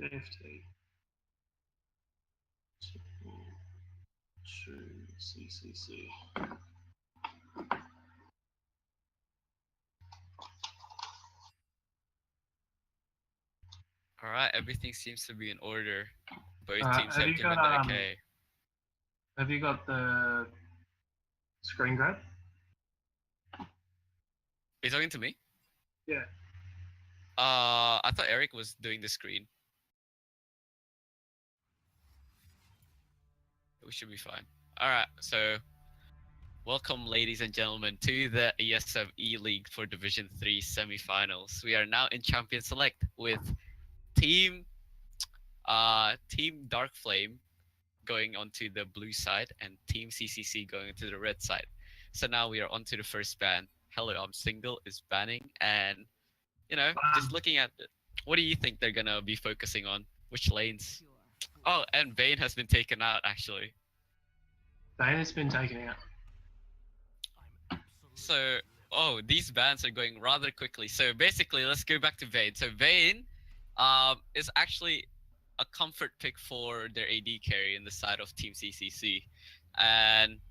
FT to CCC. All right, everything seems to be in order. Both teams Have have you given got the okay. Have you got the screen grab? Are you talking to me? Yeah. I thought Eric was doing the screen. We should be fine. All right, so welcome, ladies and gentlemen, to the ESM E-League for Division 3 semifinals. We are now in Champion Select with Team Dark Flame going onto the blue side and Team CCC going to the red side. So now we are onto the first ban. Hello, I'm Single is banning, and just looking at it, what do you think they're gonna be focusing on? Which lanes? Oh, and Vayne has been taken out actually. Vayne has been taken out. So, these bans are going rather quickly. So basically, let's go back to Vayne. So Vayne is actually a comfort pick for their AD carry in the side of Team CCC. And,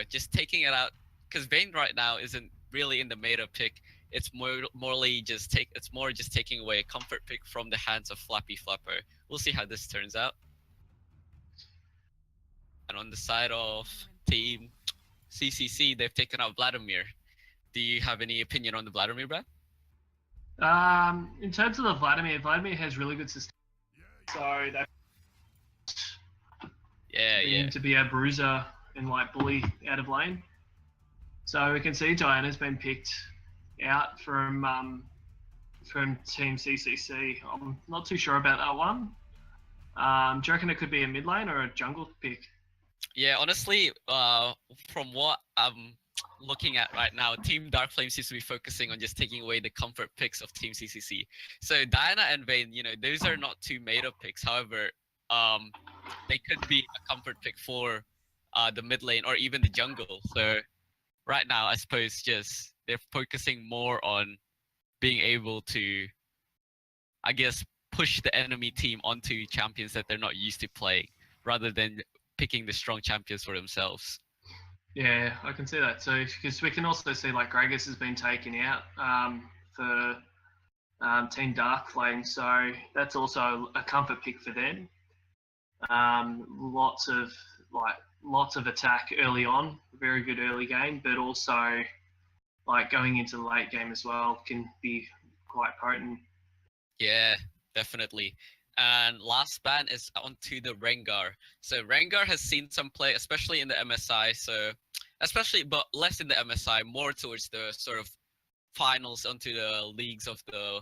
just taking it out, because Vayne right now isn't really in the meta pick. It's it's more just taking away a comfort pick from the hands of Flappy Flapper. We'll see how this turns out. And on the side of Team CCC, they've taken out Vladimir. Do you have any opinion on the Vladimir, Brad? In terms of the Vladimir has really good system. So that to be a bruiser and like bully out of lane. So we can see Diana's been picked out from Team CCC. I'm not too sure about that one. Do you reckon it could be a mid lane or a jungle pick? Yeah, honestly, from what I'm looking at right now, Team Dark Flame seems to be focusing on just taking away the comfort picks of Team CCC. So Diana and Vayne, those are not two made-up picks. However, they could be a comfort pick for the mid lane or even the jungle. So right now, I suppose just they're focusing more on being able to, I guess, push the enemy team onto champions that they're not used to playing, rather than picking the strong champions for themselves. Yeah, I can see that. So, because we can also see like Gragas has been taken out for Team Dark Flame, so that's also a comfort pick for them. Lots of attack early on, very good early game, but also like going into the late game as well can be quite potent. Yeah, definitely. And last ban is onto the Rengar. So Rengar has seen some play, especially in the MSI. But less in the MSI, more towards the sort of finals onto the leagues of the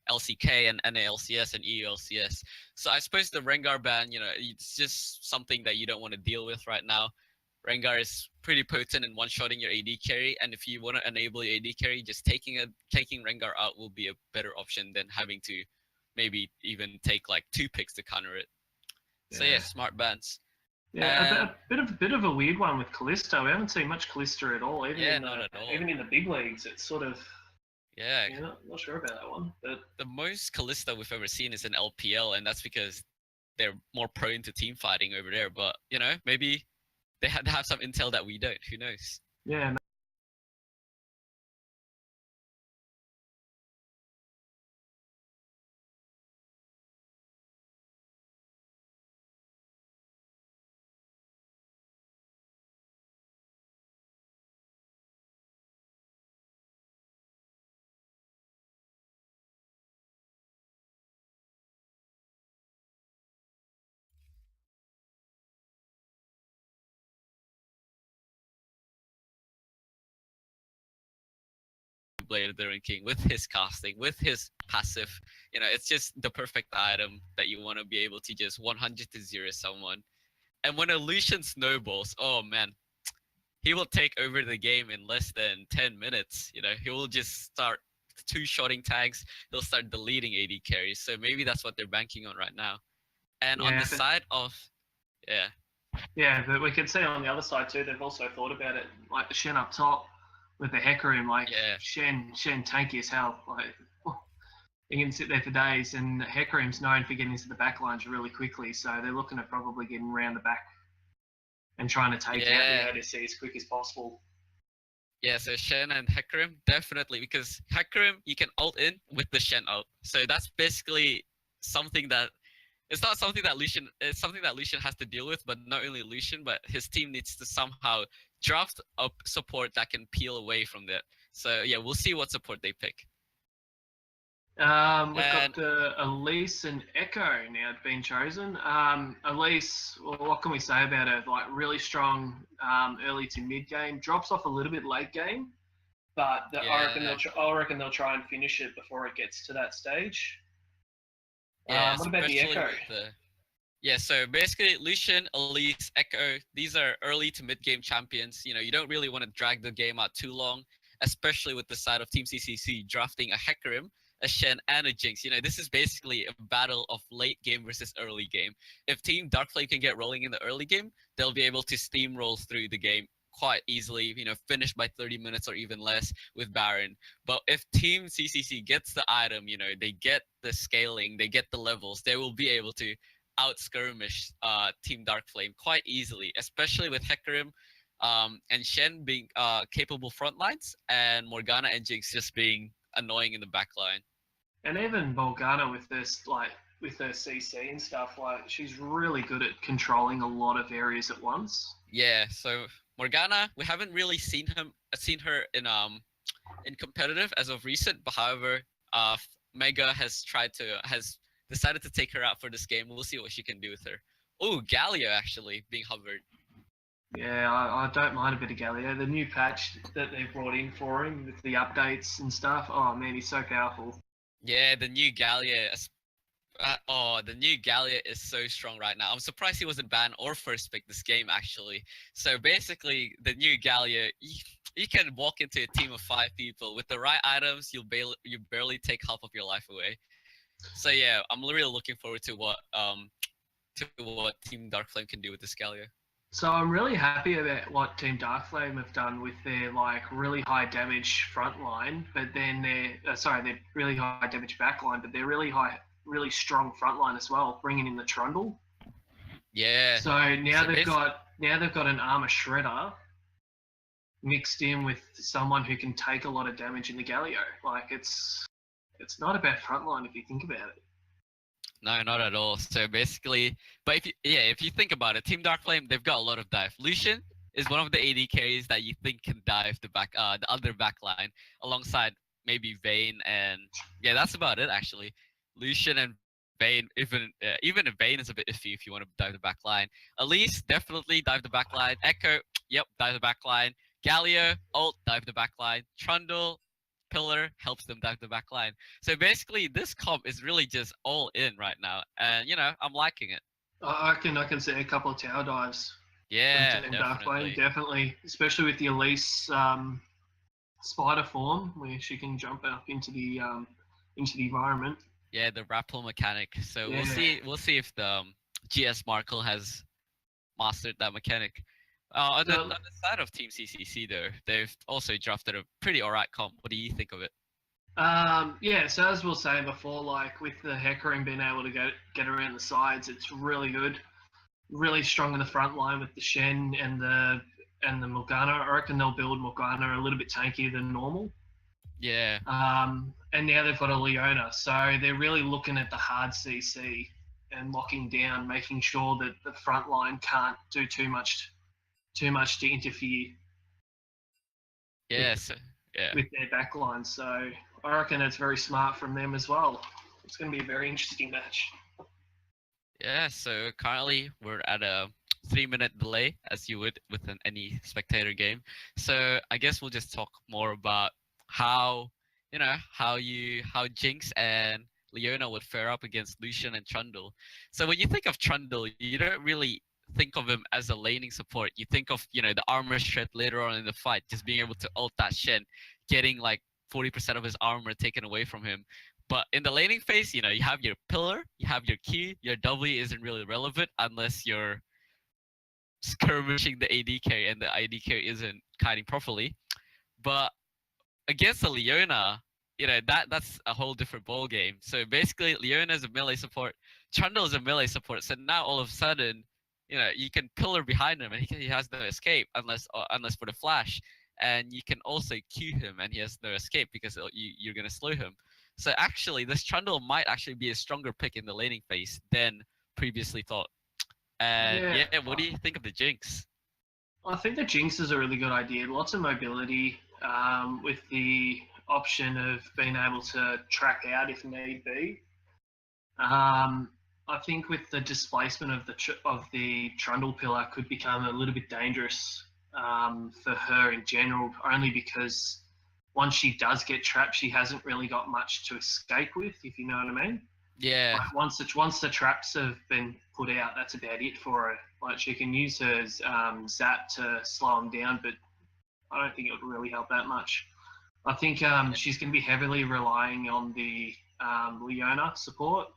LCK and NALCS and EULCS. So I suppose the Rengar ban, it's just something that you don't want to deal with right now. Rengar is pretty potent in one-shotting your AD carry, and if you want to enable your AD carry, just taking Rengar out will be a better option than having to maybe even take like 2 picks to counter it. Yeah. So yeah, smart bans. Yeah, a bit of a weird one with Kalista. We haven't seen much Kalista at all. Not at all. Even in the big leagues, it's sort of. Yeah. Not sure about that one. But the most Kalista we've ever seen is in LPL, and that's because they're more prone to team fighting over there. But maybe they had to have some intel that we don't. Who knows? Yeah. Blade of the Ruined King with his casting, with his passive, it's just the perfect item that you want to be able to just 100 to 0 someone. And when a Lucian snowballs, oh man, he will take over the game in less than 10 minutes. He will just start 2-shotting tags. He'll start deleting AD carries. So maybe that's what they're banking on right now. And on the side of, yeah, but we can see on the other side too, they've also thought about it, like the Shen up top with the Hecarim, like Shen tanky as hell. Like He can sit there for days, and Hecarim's known for getting into the back lines really quickly, so they're looking at probably getting around the back and trying to take out the ADC as quick as possible. Yeah, so Shen and Hecarim, definitely, because Hecarim, you can ult in with the Shen ult. So that's basically something that, it's not something that Lucian, it's something that Lucian has to deal with, but not only Lucian, but his team needs to somehow draft up support that can peel away from that. So yeah, we'll see what support they pick. We've got Elise and Echo now being chosen. Elise, well, what can we say about her? Like really strong early to mid game, drops off a little bit late game, but I reckon they'll try and finish it before it gets to that stage. Yeah, what about the Echo? Yeah, so basically Lucian, Elise, Echo, these are early to mid game champions. You know, you don't really want to drag the game out too long, especially with the side of Team CCC drafting a Hecarim, a Shen, and a Jinx. You know, this is basically a battle of late game versus early game. If Team Darkflame can get rolling in the early game, they'll be able to steamroll through the game quite easily, you know, finish by 30 minutes or even less with Baron. But if Team CCC gets the item, you know, they get the scaling, they get the levels, they will be able to out-skirmish Team Darkflame quite easily, especially with Hecarim and Shen being capable frontlines, and Morgana and Jinx just being annoying in the backline. And even Morgana with this, like with her CC and stuff, like she's really good at controlling a lot of areas at once. Yeah, so Morgana, we haven't really seen her in competitive as of recent, but however, Mega has decided to take her out for this game. We'll see what she can do with her. Oh, Galio actually being hovered. Yeah, I don't mind a bit of Galio. The new patch that they've brought in for him with the updates and stuff. Oh man, he's so powerful. Yeah, the new Galio. The new Galio is so strong right now. I'm surprised he wasn't banned or first pick this game actually. So basically, the new Galio, you can walk into a team of 5 people with the right items. You barely take half of your life away. So yeah, I'm really looking forward to what Team Darkflame can do with this Galio. So I'm really happy about what Team Darkflame have done with their like really high damage front line, but then they're really high damage back line, but they're really strong front line as well, bringing in the Trundle. Yeah. So now they've got an armor shredder mixed in with someone who can take a lot of damage in the Galio. Like it's not a bad front line if you think about it. No, not at all. So basically, but if you think about it, Team Darkflame, they've got a lot of dive. Lucian is one of the AD carries that you think can dive the other back line alongside maybe Vayne, and yeah, that's about it actually. Lucian and Vayne, even if Vayne is a bit iffy if you want to dive the back line. Elise, definitely dive the back line. Echo, yep, dive the back line. Galio, ult, dive the back line. Trundle, pillar, helps them dive the back line. So basically, this comp is really just all in right now, and you know, I'm liking it. I can see a couple of tower dives. Yeah, definitely, especially with the Elise spider form, where she can jump up into the environment. Yeah, the rappel mechanic. So yeah. We'll see if the GS Markle has mastered that mechanic. On the side of Team CCC, though, they've also drafted a pretty alright comp. What do you think of it? Yeah, so as we were saying before, like with the Hecarim being able to get around the sides, it's really good. Really strong in the front line with the Shen and the Morgana. I reckon they'll build Morgana a little bit tankier than normal. Yeah. And now they've got a Leona, so they're really looking at the hard CC and locking down, making sure that the front line can't do too much to interfere. Yes. With their back line. So I reckon it's very smart from them as well. It's going to be a very interesting match. Yeah, so currently we're at a 3-minute delay, as you would with any spectator game. So I guess we'll just talk more about how Jinx and Leona would fare up against Lucian and Trundle. So when you think of Trundle, you don't really think of him as a laning support. You think of, you know, the armor shred later on in the fight, just being able to ult that Shen, getting like 40% of his armor taken away from him. But in the laning phase, you know, you have your pillar, you have your Q, your W isn't really relevant unless you're skirmishing the AD carry and the AD carry isn't kiting properly. But against the Leona, that's a whole different ball game. So basically, Leona's a melee support, Trundle's a melee support. So now all of a sudden, you can pillar behind him and he has no escape unless for the flash, and you can also Q him and he has no escape because you're gonna slow him. So actually, this Trundle might actually be a stronger pick in the laning phase than previously thought. And yeah, what do you think of the Jinx? I think the Jinx is a really good idea. Lots of mobility with the option of being able to track out if need be. I think with the displacement of the Trundle pillar could become a little bit dangerous for her in general, only because once she does get trapped, she hasn't really got much to escape with, if you know what I mean. Yeah. Like once the traps have been put out, that's about it for her. Like she can use her zap to slow them down, but I don't think it would really help that much. I think she's going to be heavily relying on the Leona support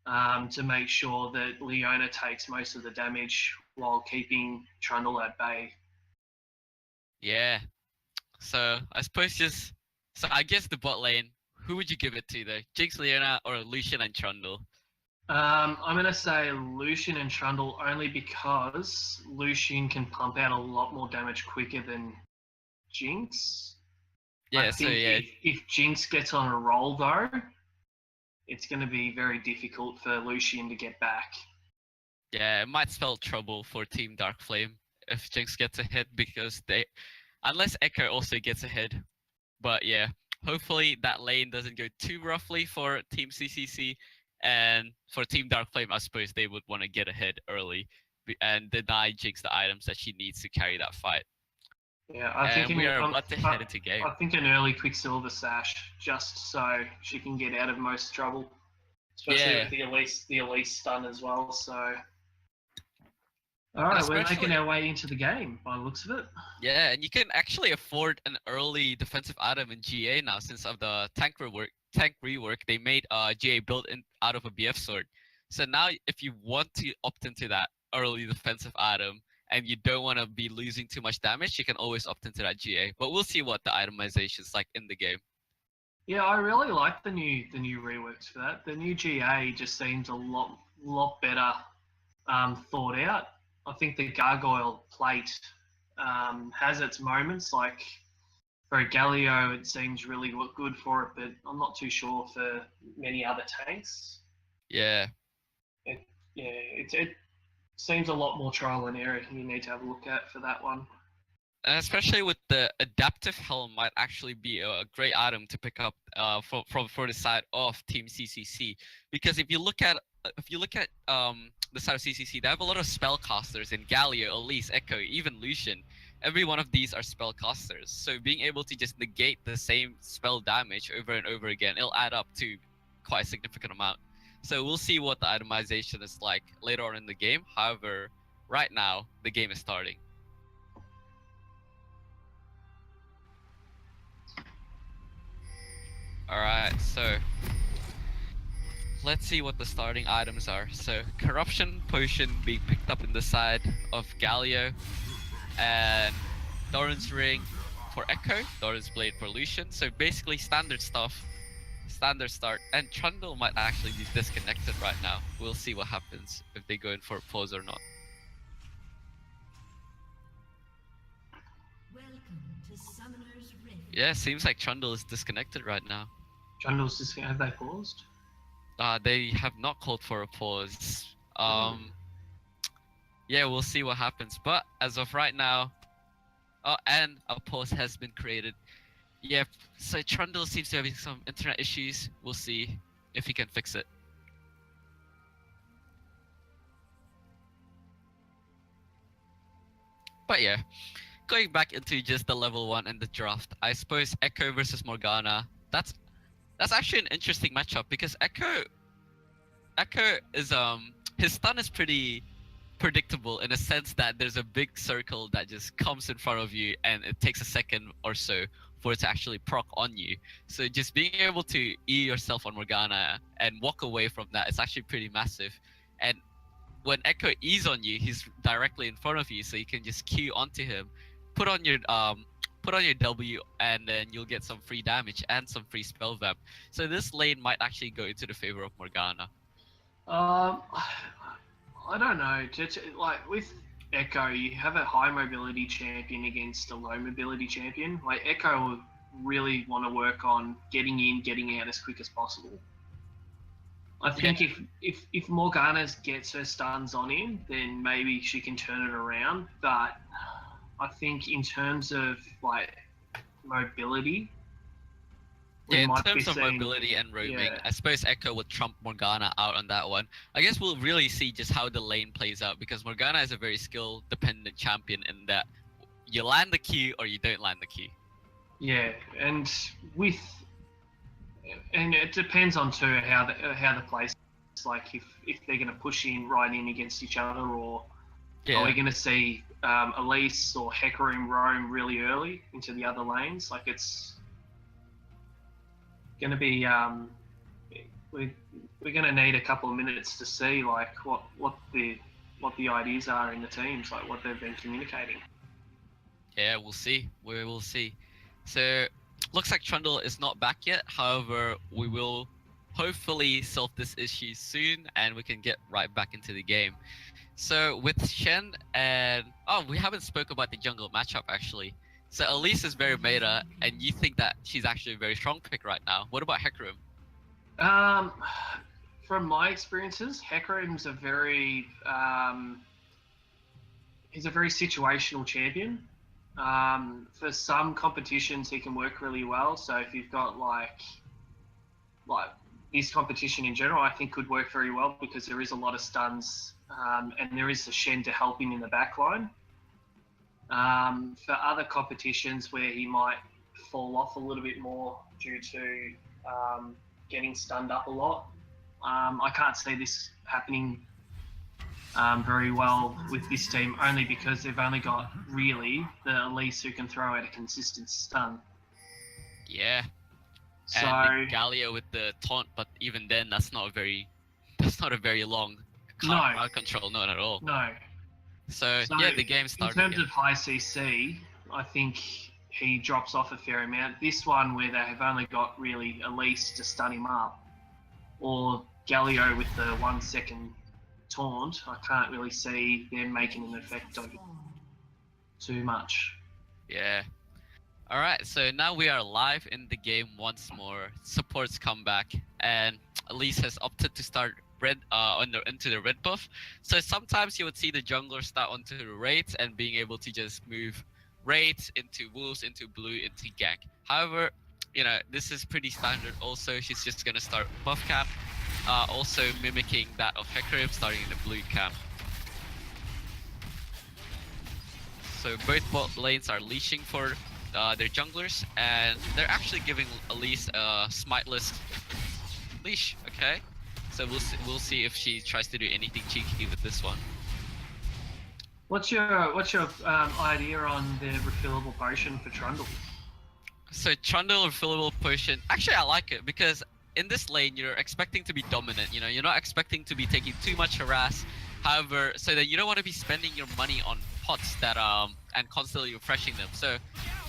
to make sure that Leona takes most of the damage while keeping Trundle at bay. Yeah. So I guess the bot lane, who would you give it to though? Jinx, Leona, or Lucian and Trundle? I'm going to say Lucian and Trundle only because Lucian can pump out a lot more damage quicker than Jinx. Yeah, if Jinx gets on a roll though, it's going to be very difficult for Lucian to get back. Yeah, it might spell trouble for Team Darkflame if Jinx gets ahead because unless Echo also gets ahead. But yeah, hopefully that lane doesn't go too roughly for Team CCC, and for Team Darkflame, I suppose they would want to get ahead early and deny Jinx the items that she needs to carry that fight. Yeah, I think we are about to head into game. I think an early Quicksilver Sash, just so she can get out of most trouble, especially with the Elise stun as well. So, all right, we're making our way into the game by the looks of it. Yeah, and you can actually afford an early defensive item in GA now since of the tank rework. They made GA built in out of a BF sword. So now, if you want to opt into that early defensive item, and you don't want to be losing too much damage, you can always opt into that GA. But we'll see what the itemization is like in the game. Yeah, I really like the new reworks for that. The new GA just seems a lot better thought out. I think the gargoyle plate has its moments. Like for a Galio, it seems really good for it, but I'm not too sure for many other tanks. Yeah. It seems a lot more trial and error you need to have a look at for that one. And especially with the adaptive helm might actually be a great item to pick up for the side of Team CCC, because if you look at the side of CCC, they have a lot of spellcasters in Galio, Elise, Echo, even Lucian. Every one of these are spellcasters, so being able to just negate the same spell damage over and over again, it'll add up to quite a significant amount. So we'll see what the itemization is like later on in the game. However, right now, the game is starting. Alright, so let's see what the starting items are. So, Corruption Potion being picked up in the side of Galio, and Doran's Ring for Echo, Doran's Blade for Lucian. So basically standard stuff. Standard start, and Trundle might actually be disconnected right now. We'll see what happens if they go in for a pause or not. Yeah, seems like Trundle is disconnected right now. Trundle's disconnected. Have they paused? They have not called for a pause. Yeah, we'll see what happens. But as of right now, and a pause has been created. Yeah, so Trundle seems to be having some internet issues. We'll see if he can fix it. But yeah, going back into just the level 1 and the draft, I suppose Echo versus Morgana, that's actually an interesting matchup because Echo is his stun is pretty predictable in a sense that there's a big circle that just comes in front of you and it takes a second or so for it to actually proc on you. So just being able to E yourself on Morgana and walk away from that is actually pretty massive. And when Echo E's on you, he's directly in front of you, so you can just Q onto him, put on your put on your W, and then you'll get some free damage and some free spell vamp. So this lane might actually go into the favor of Morgana. I don't know. Like with Echo, you have a high mobility champion against a low mobility champion. Like Echo will really want to work on getting in, getting out as quick as possible. I think if Morgana gets her stuns on him, then maybe she can turn it around. But I think in terms of like mobility, Yeah, in terms of mobility and roaming, yeah. I suppose Echo would trump Morgana out on that one. I guess we'll really see just how the lane plays out, because Morgana is a very skill-dependent champion in that you land the Q or you don't land the Q. Yeah, and it depends on too how the place is. Like if they're going to push in right in against each other, or are we going to see Elise or Hecarim roam really early into the other lanes? Like it's going to be we're going to need a couple of minutes to see like what the ideas are in the teams, like what they've been communicating. Yeah, we'll see. We will see. So looks like Trundle is not back yet. However, we will hopefully solve this issue soon, and we can get right back into the game. So with Shen and we haven't spoke about the jungle matchup actually. So Elise is very meta, and you think that she's actually a very strong pick right now. What about Hecarim? From my experiences, Hecarim's a very he's a very situational champion. For some competitions, he can work really well. So if you've got like this competition in general, I think could work very well because there is a lot of stuns, and there is a Shen to help him in the backline. For other competitions where he might fall off a little bit more due to getting stunned up a lot, I can't see this happening very well with this team, only because they've only got really the Elise who can throw out a consistent stun. Yeah. So and Galio with the taunt, but even then, that's not a very long crowd control, not at all. No. So yeah, the game started. In terms of high CC, I think he drops off a fair amount. This one where they have only got really Elise to stun him up, or Galio with the 1 second taunt, I can't really see them making an effect on it too much. Yeah. Alright, so now we are live in the game once more. Supports come back, and Elise has opted to start red into the red buff. So sometimes you would see the jungler start onto the raids and being able to just move raids into wolves, into blue, into gank. However, you know, this is pretty standard. Also, she's just gonna start buff cap, also mimicking that of Hecarim, starting in the blue camp. So both bot lanes are leashing for their junglers, and they're actually giving Elise a smiteless leash. Okay, so we'll see if she tries to do anything cheeky with this one. What's your idea on the refillable potion for Trundle? So Trundle refillable potion, actually I like it because in this lane you're expecting to be dominant. You know, you're not expecting to be taking too much harass. However, so that you don't want to be spending your money on pots that and constantly refreshing them. So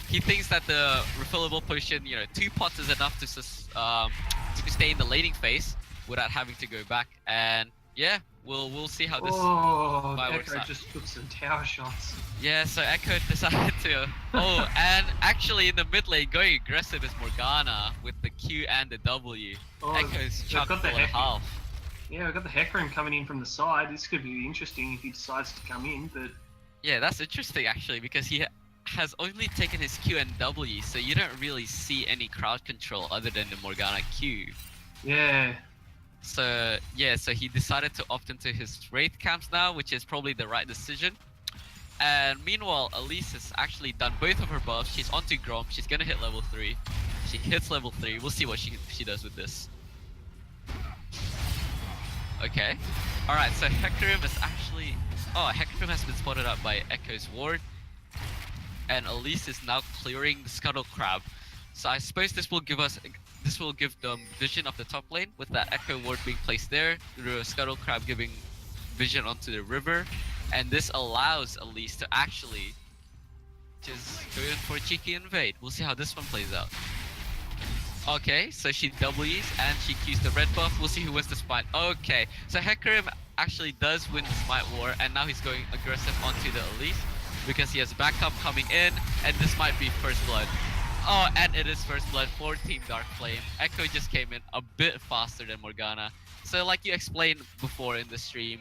he thinks that the refillable potion, you know, 2 pots is enough to stay in the laning phase without having to go back. And yeah, we'll see how this works Echo out. just took some tower shots. Yeah, so Echo decided to. Oh, and actually in the mid lane, going aggressive is Morgana with the Q and the W. Echo's chucked for half. Yeah, we've got the Hecarim coming in from the side. This could be interesting if he decides to come in, but yeah, that's interesting actually because he has only taken his Q and W, so you don't really see any crowd control other than the Morgana Q. Yeah. So yeah, so he decided to opt into his raid camps now, which is probably the right decision. And meanwhile, Elise has actually done both of her buffs. She's onto Grom. She's gonna hit level 3. She hits level 3. We'll see what she does with this. Okay. Alright, so Hecarim is actually... Oh, Hecarim has been spotted out by Echo's ward. And Elise is now clearing the Scuttle Crab. So I suppose this will give them vision of the top lane with that Echo ward being placed there, the Scuttle Crab giving vision onto the river, and this allows Elise to actually just going for a cheeky invade. We'll see how this one plays out. Okay, so she W's and she Qs the red buff. We'll see who wins the smite. Okay, so Hecarim actually does win the smite war, and now he's going aggressive onto the Elise because he has backup coming in, and this might be first blood. Oh, and it is first blood for Team Dark Flame. Echo just came in a bit faster than Morgana. So like you explained before in the stream,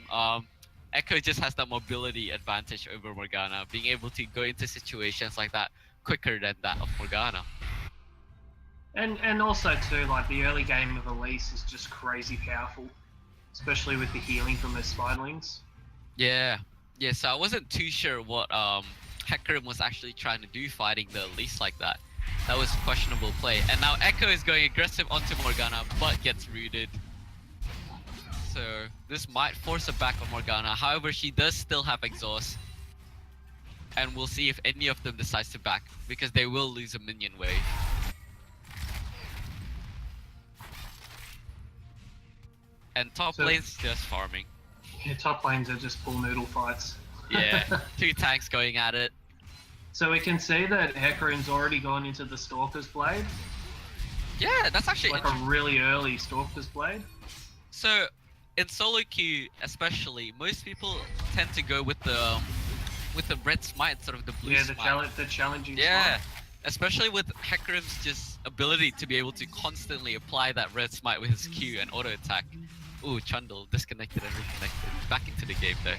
Echo just has that mobility advantage over Morgana, being able to go into situations like that quicker than that of Morgana. And also too, like the early game of Elise is just crazy powerful, especially with the healing from her spiderlings. Yeah, so I wasn't too sure what Hecarim was actually trying to do fighting the Elise like that. That was questionable play. And now Echo is going aggressive onto Morgana, but gets rooted. So this might force a back on Morgana. However, she does still have exhaust. And we'll see if any of them decides to back, because they will lose a minion wave. And top lane's just farming. Yeah, top lanes are just full noodle fights. Yeah, 2 tanks going at it. So we can see that Hecarim's already gone into the Stalker's Blade. Yeah, that's actually like a really early Stalker's Blade. So in solo queue especially, most people tend to go with the red smite instead of the blue smite. Yeah, the challenging smite. smite. Especially with Hecarim's just ability to be able to constantly apply that red smite with his Q and auto attack. Ooh, Chundle disconnected and reconnected. Back into the game though.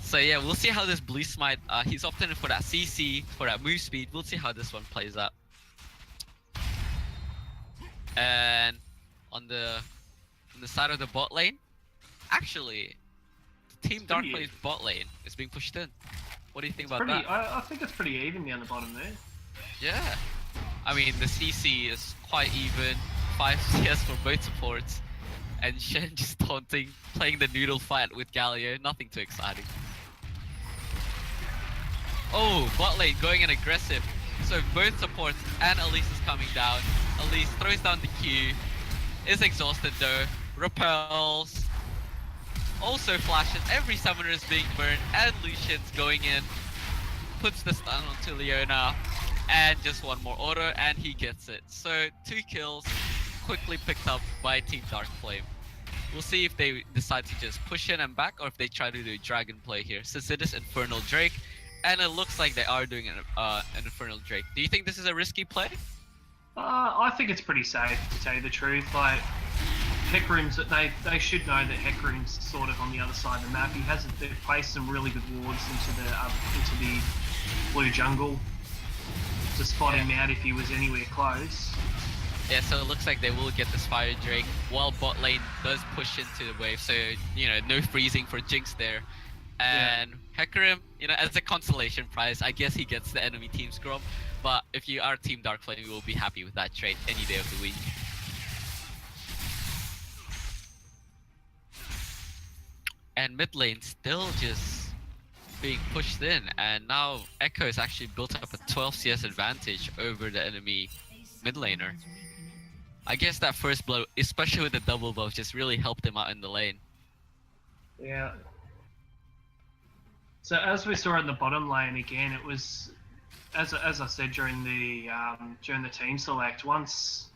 So yeah, we'll see how this blue smite, he's opting for that CC, for that move speed. We'll see how this one plays out. And on the side of the bot lane, actually, Team Dark Flame's bot lane is being pushed in. What do you think about that? I think it's pretty even down the bottom there. Yeah. I mean, the CC is quite even. 5 CS for both supports. And Shen just taunting, playing the noodle fight with Galio. Nothing too exciting. Oh, bot lane going in aggressive. So both supports and Elise is coming down. Elise throws down the Q. Is exhausted though. Repels. Also flashes. Every summoner is being burned. And Lucian's going in. Puts the stun onto Leona. And just one more auto and he gets it. So 2 kills quickly picked up by Team Dark Flame. We'll see if they decide to just push in and back or if they try to do dragon play here. Since it is Infernal Drake and it looks like they are doing an Infernal Drake. Do you think this is a risky play? I think it's pretty safe to tell you the truth. Like Hecarim's, they should know that Hecarim's sort of on the other side of the map. They've placed some really good wards into the blue jungle to spot him out if he was anywhere close. Yeah, so it looks like they will get this Fire Drake while bot lane does push into the wave. So, you know, no freezing for Jinx there. And Hecarim, you know, as a consolation prize, I guess he gets the enemy team scrum. But if you are Team Dark Flame, you will be happy with that trade any day of the week. And mid lane still just being pushed in, and now Echo has actually built up a 12 CS advantage over the enemy mid laner. I guess that first blow, especially with the double buff, just really helped him out in the lane. Yeah. So as we saw in the bottom lane again, it was as I said during the team select. Once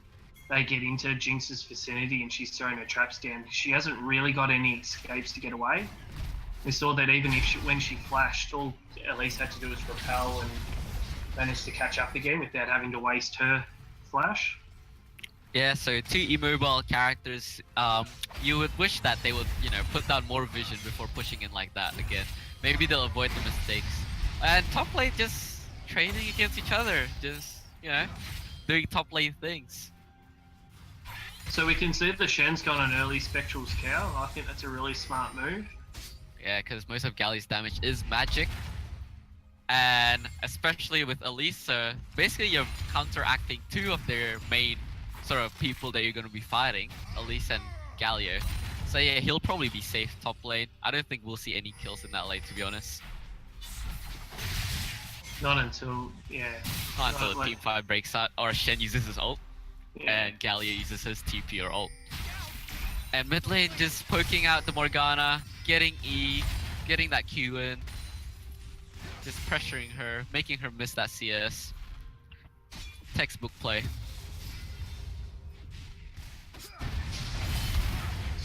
they get into Jinx's vicinity and she's throwing her traps down, she hasn't really got any escapes to get away. We saw that even if when she flashed, all Elise had to do was repel and manage to catch up again without having to waste her flash. Yeah, so 2 immobile characters, you would wish that they would, you know, put down more vision before pushing in like that again. Maybe they'll avoid the mistakes. And top lane just training against each other, just, you know, doing top lane things. So we can see that Shen's got an early Spectral's Cow. I think that's a really smart move. Yeah, because most of Galli's damage is magic. And especially with Elise, basically you're counteracting 2 of their main sort of people that you're going to be fighting, Elise and Galio. So yeah, he'll probably be safe top lane. I don't think we'll see any kills in that lane, to be honest. Not until, Not until Team 5 breaks out, or Shen uses his ult, and Galio uses his TP or ult. And mid lane just poking out the Morgana, getting E, getting that Q in. just pressuring her, making her miss that CS. Textbook play.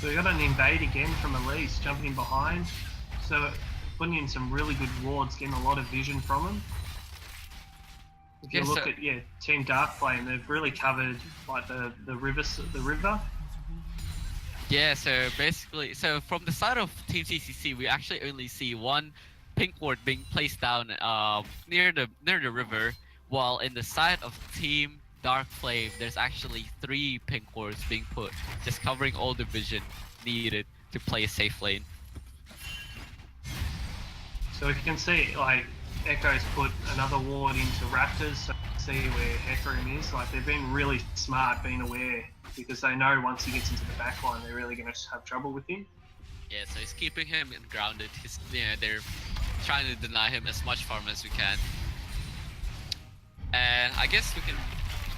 So we got an invade again from Elise, jumping in behind. So putting in some really good wards, getting a lot of vision from them. If you look at Team Darkflame, they've really covered like the river. Yeah, so basically, from the side of Team CCC, we actually only see one pink ward being placed down near the river, while in the side of Team Darkflame, there's actually 3 pink wards being put, just covering all the vision needed to play a safe lane. So we can see like Echo's put another ward into Raptors, so see where Hecarim is. Like they've been really smart, being aware, because they know once he gets into the backline, they're really going to have trouble with him. Yeah, so he's keeping him grounded. They're trying to deny him as much farm as we can. And I guess we can.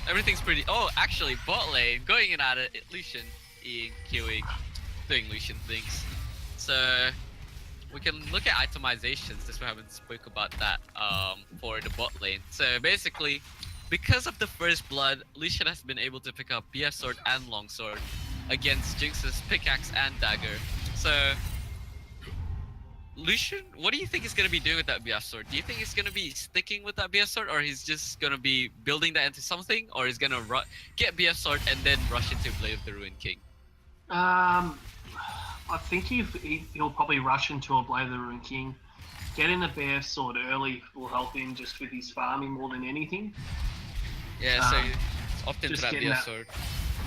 Everything's pretty. Oh, actually, bot lane going in at it. Lucian, queuing, doing Lucian things. So we can look at itemizations, since we haven't spoke about that for the bot lane. So basically, because of the first blood, Lucian has been able to pick up BF sword and longsword against Jinx's pickaxe and dagger. So Lucian, what do you think he's gonna be doing with that BF sword? Do you think he's gonna be sticking with that BF sword, or he's just gonna be building that into something, or he's gonna get BF sword and then rush into Blade of the Ruined King? I think he'll probably rush into a Blade of the Ruined King. Getting the BF sword early will help him just with his farming more than anything. Yeah, so often to that BF sword.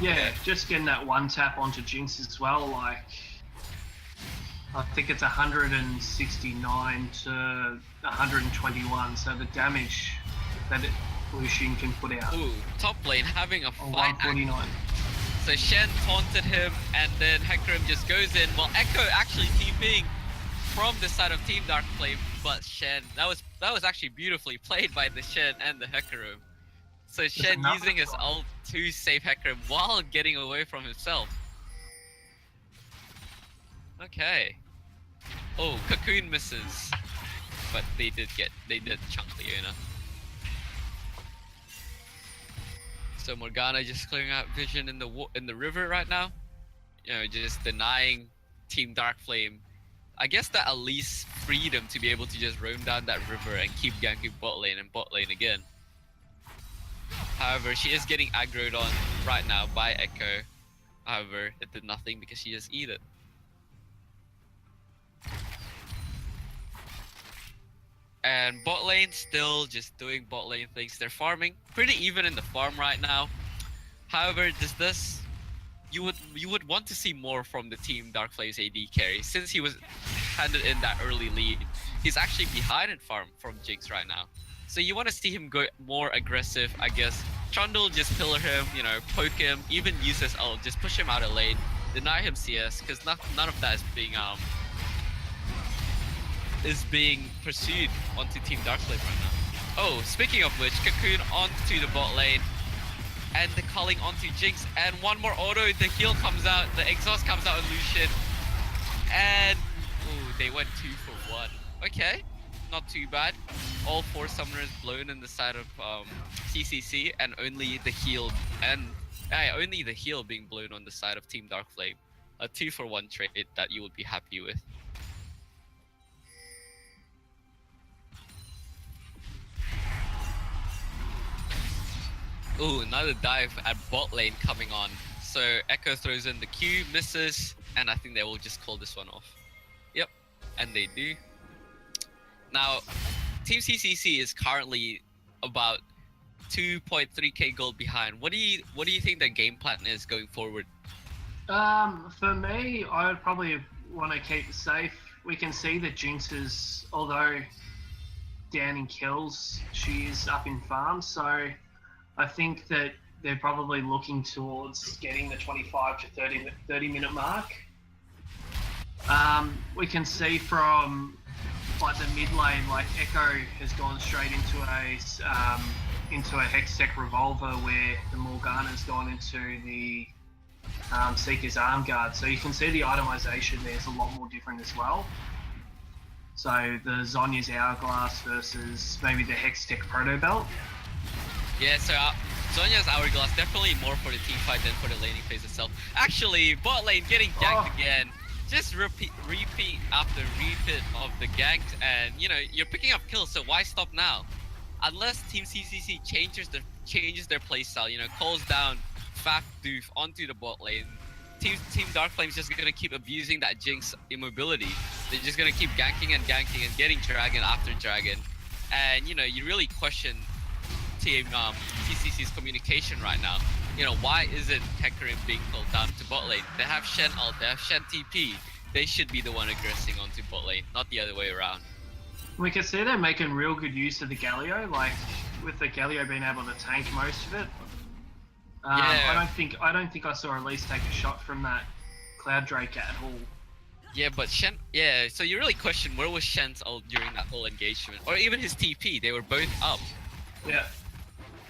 Yeah, just getting that one tap onto Jinx as well. Like, I think it's 169 to 121. So the damage that Lucian can put out. Ooh, top lane having a fight. 149. So Shen taunted him, and then Hecarim just goes in. Well, Echo actually TPing from the side of Team Darkflame, but Shen, that was actually beautifully played by the Shen and the Hecarim. So Shen using his ult to save Hecarim while getting away from himself. Okay. Oh, Cocoon misses, but they did chunk Leona. So Morgana just clearing out vision in the river right now. You know, just denying Team Darkflame, I guess, that at least freedom to be able to just roam down that river and keep ganking bot lane and bot lane again. However, she is getting aggroed on right now by Echo. However, it did nothing because she just eat it. And bot lane still just doing bot lane things. They're farming pretty even in the farm right now. However, you would want to see more from the Team Darkflame's AD carry, since he was handed in that early lead. He's actually behind in farm from Jinx right now. So you want to see him go more aggressive, I guess. Trundle just pillar him, you know, poke him, even use his ult, just push him out of lane, deny him CS, because none of that is being pursued onto Team Darkflame right now. Oh, speaking of which, Cocoon onto the bot lane, and the calling onto Jinx, and one more auto, the heal comes out, the exhaust comes out on Lucian, and ooh, they went 2 for 1. Okay, not too bad. All 4 summoners blown in the side of CCC, and only the heal being blown on the side of Team Darkflame. A 2 for 1 trade that you would be happy with. Ooh, another dive at bot lane coming on. So Echo throws in the Q, misses, and I think they will just call this one off. Yep, and they do. Now, Team CCC is currently about 2.3k gold behind. What do you think their game plan is going forward? For me, I would probably want to keep it safe. We can see that Jinx is, although down in kills, she is up in farm, so I think that they're probably looking towards getting the 25 to 30 minute mark. We can see from like the mid lane, like Echo has gone straight into a Hextech Revolver, where the Morgana's gone into the Seeker's Arm Guard. So you can see the itemization there is a lot more different as well. So the Zonya's Hourglass versus maybe the Hextech Proto Belt. Yeah, so Zonya's Hourglass definitely more for the team fight than for the laning phase itself. Actually, bot lane getting ganked again. Just repeat after repeat of the ganks, and you know you're picking up kills. So why stop now? Unless Team CCC changes their playstyle, you know, calls down Faf Doof onto the bot lane. Team Darkflame's just gonna keep abusing that Jinx immobility. They're just gonna keep ganking and getting dragon after dragon, and you know you really question Team CCC's communication right now. You know, why isn't Hecarim being pulled down to bot lane? They have Shen ult, they have Shen TP. They should be the one aggressing onto bot lane, not the other way around. We can see they're making real good use of the Galio, like with the Galio being able to tank most of it. Yeah. I don't think I saw Elise take a shot from that Cloud Drake at all. Yeah, but Shen, yeah, so you really question where was Shen's ult during that whole engagement, or even his TP. They were both up. Yeah.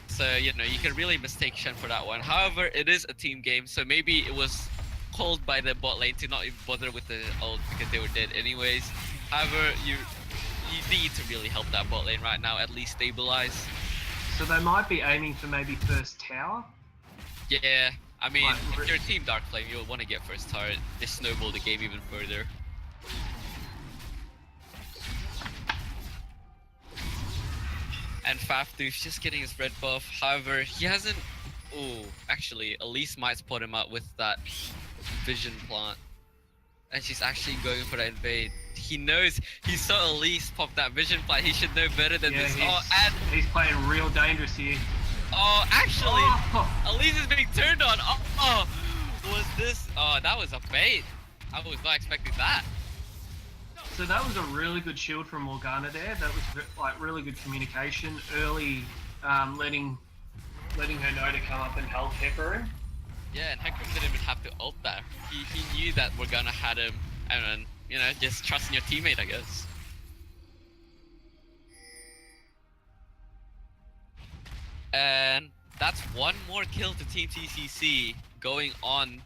So you know you can really mistake Shen for that one. However, it is a team game, so maybe it was called by the bot lane to not even bother with the ult because they were dead anyways. However, you need to really help that bot lane right now, at least stabilize. So they might be aiming for maybe first tower. Yeah, I mean, if you're Team Darkflame, you'll want to get first turret. Just snowball the game even further. And Fafdoof's just getting his red buff. However, he hasn't... Oh, actually, Elise might spot him out with that vision plant. And she's actually going for that invade. He knows, he saw Elise pop that vision plant. He should know better than this. And he's playing real dangerous here. Oh, actually, Elise is being turned on. Was this? Oh, that was a bait. I was not expecting that. So that was a really good shield from Morgana there. That was like really good communication early, letting her know to come up and help Hecarim. Yeah, and Hecarim didn't even have to ult that. He knew that Morgana had him, and you know, just trusting your teammate, I guess. And that's one more kill to Team CCC going on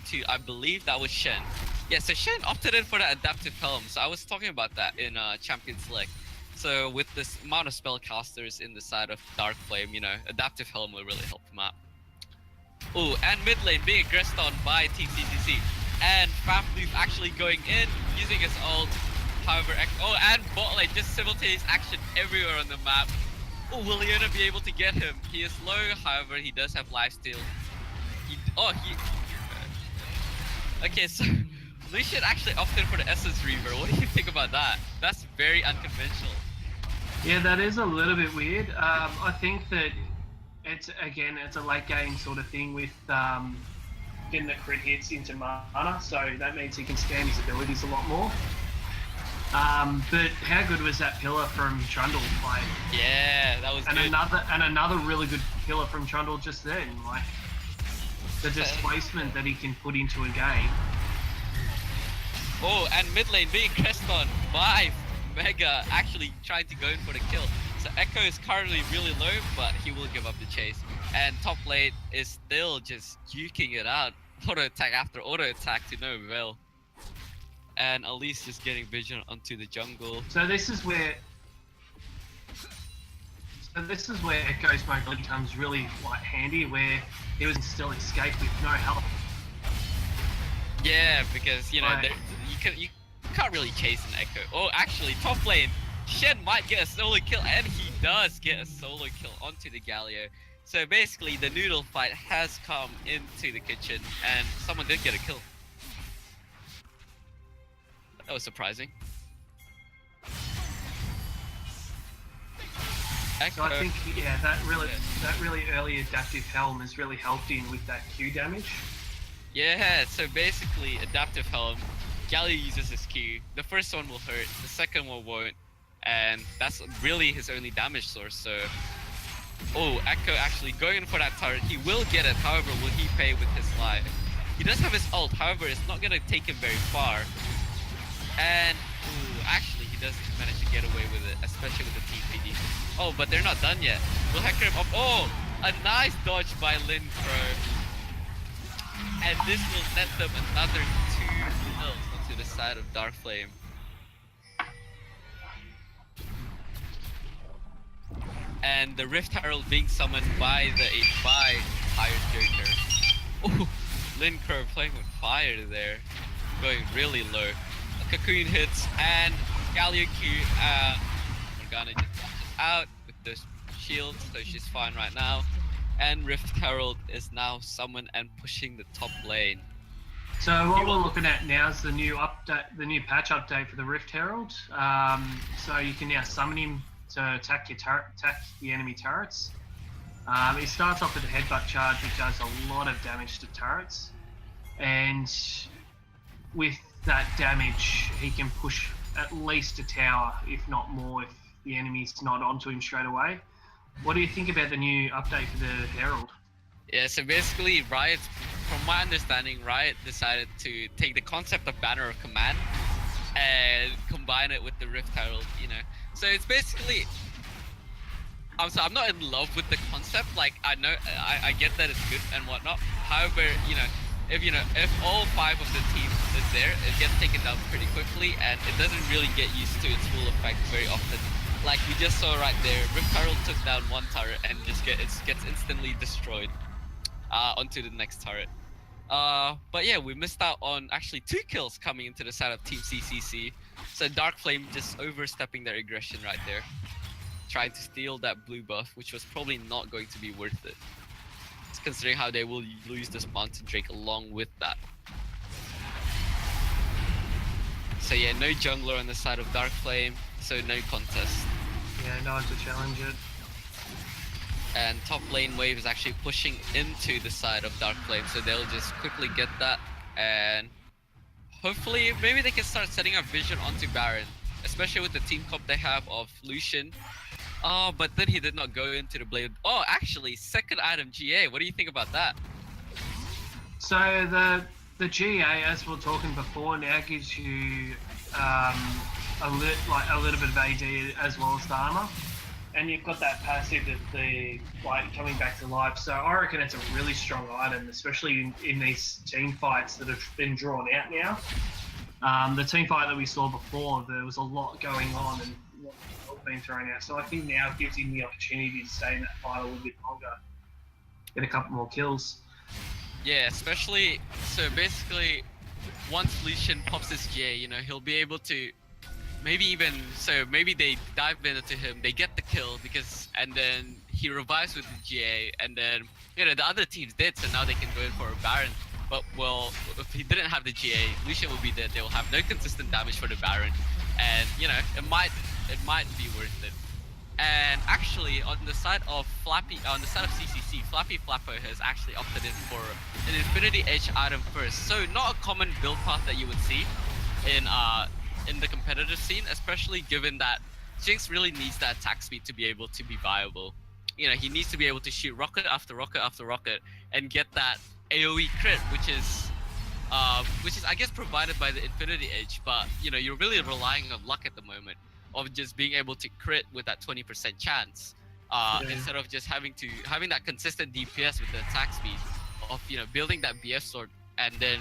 to, I believe that was Shen. Yeah, so Shen opted in for the adaptive helm. So I was talking about that in Champion Select. So with this amount of spellcasters in the side of Darkflame, you know, adaptive helm will really help him out. Oh, and mid lane being aggressed on by Team CCC. And Fafdoof actually going in, using his ult. However, and bot lane, just simultaneous action everywhere on the map. Oh, will Leona be able to get him? He is low, however, he does have lifesteal. Okay, so Lucian actually opted for the Essence Reaver. What do you think about that? That's very unconventional. Yeah, that is a little bit weird. I think that it's a late game sort of thing with getting the crit hits into mana, so that means he can scan his abilities a lot more. But how good was that pillar from Trundle? Like, yeah, that was good. Another really good pillar from Trundle just then. Like the displacement that he can put into a game. Oh, and mid lane being pressed on by Mega, actually trying to go in for the kill. So Echo is currently really low, but he will give up the chase. And top lane is still just juking it out. Auto attack after auto attack to no avail. And Elise just getting vision onto the jungle. So this is where Echo's mobility becomes really like handy, where he was still escape with no help. Yeah, because you know you can't really chase an Echo. Oh, actually, top lane, Shen might get a solo kill, and he does get a solo kill onto the Galio. So basically, the noodle fight has come into the kitchen, and someone did get a kill. That was surprising. So I think that really early adaptive helm has really helped in with that Q damage. Yeah, so basically adaptive helm, Galio uses his Q. The first one will hurt, the second one won't, and that's really his only damage source. So, oh, Echo actually going in for that turret. He will get it. However, will he pay with his life? He does have his ult. However, it's not gonna take him very far. And actually, he does manage to get away with it, especially with the TPD. Oh, but they're not done yet. Will Hecarim up? Oh, a nice dodge by Lin Pro. And this will net them another 2 kills onto the side of Darkflame. and the Rift Herald being summoned by Tired Joker. Oh, Lin Crow playing with fire there, going really low. A Cocoon hits, and Galio Q, Morgana just watches out with the shield, so she's fine right now. And Rift Herald is now summoned and pushing the top lane. So what we're looking at now is the new update, the new patch update for the Rift Herald. So you can now summon him to attack the enemy turrets. He starts off with a headbutt charge, which does a lot of damage to turrets, and with that damage, he can push at least a tower, if not more, if the enemy's not onto him straight away. What do you think about the new update for the Herald? Yeah, so basically Riot, from my understanding, Riot decided to take the concept of Banner of Command and combine it with the Rift Herald, you know. So it's basically, I'm not in love with the concept. Like, I know, I get that it's good and whatnot. However, if all 5 of the team is there, it gets taken down pretty quickly, and it doesn't really get used to its full effect very often. Like we just saw right there, Rift Herald took down one turret and just gets instantly destroyed onto the next turret. But yeah, we missed out on actually 2 kills coming into the side of Team CCC. So Dark Flame just overstepping their aggression right there, trying to steal that blue buff, which was probably not going to be worth it, considering how they will lose this Mountain Drake along with that. So yeah, no jungler on the side of Dark Flame, so no contest. Yeah, no one to challenge it. And top lane wave is actually pushing into the side of Dark Flame, so they'll just quickly get that, and hopefully maybe they can start setting up vision onto Baron, especially with the team comp they have of Lucian. Oh, but then he did not go into the blade. Oh, actually, second item GA. What do you think about that? So the GA, as we were talking before, now gives you a little bit of AD as well as the armor, and you've got that passive of the coming back to life. So I reckon it's a really strong item, especially in these team fights that have been drawn out now. The team fight that we saw before, there was a lot going on and being thrown out. So I think now it gives him the opportunity to stay in that fight a little bit longer, get a couple more kills. Yeah, especially, so basically, once Lucian pops his GA, he'll be able to maybe they dive into him, they get the kill and then he revives with the GA, and then, the other teams did, so now they can go in for a Baron. But, well, if he didn't have the GA, Lucian will be dead. They will have no consistent damage for the Baron, and, it might be worth it. And actually, on the side of CCC, Flappy Flapper has actually opted in for an Infinity Edge item first. So not a common build path that you would see in the competitive scene, especially given that Jinx really needs that attack speed to be able to be viable. He needs to be able to shoot rocket after rocket after rocket and get that AoE crit, which is I guess provided by the Infinity Edge, but you're really relying on luck at the moment of just being able to crit with that 20% chance, instead of just having that consistent DPS with the attack speed of building that BF sword and then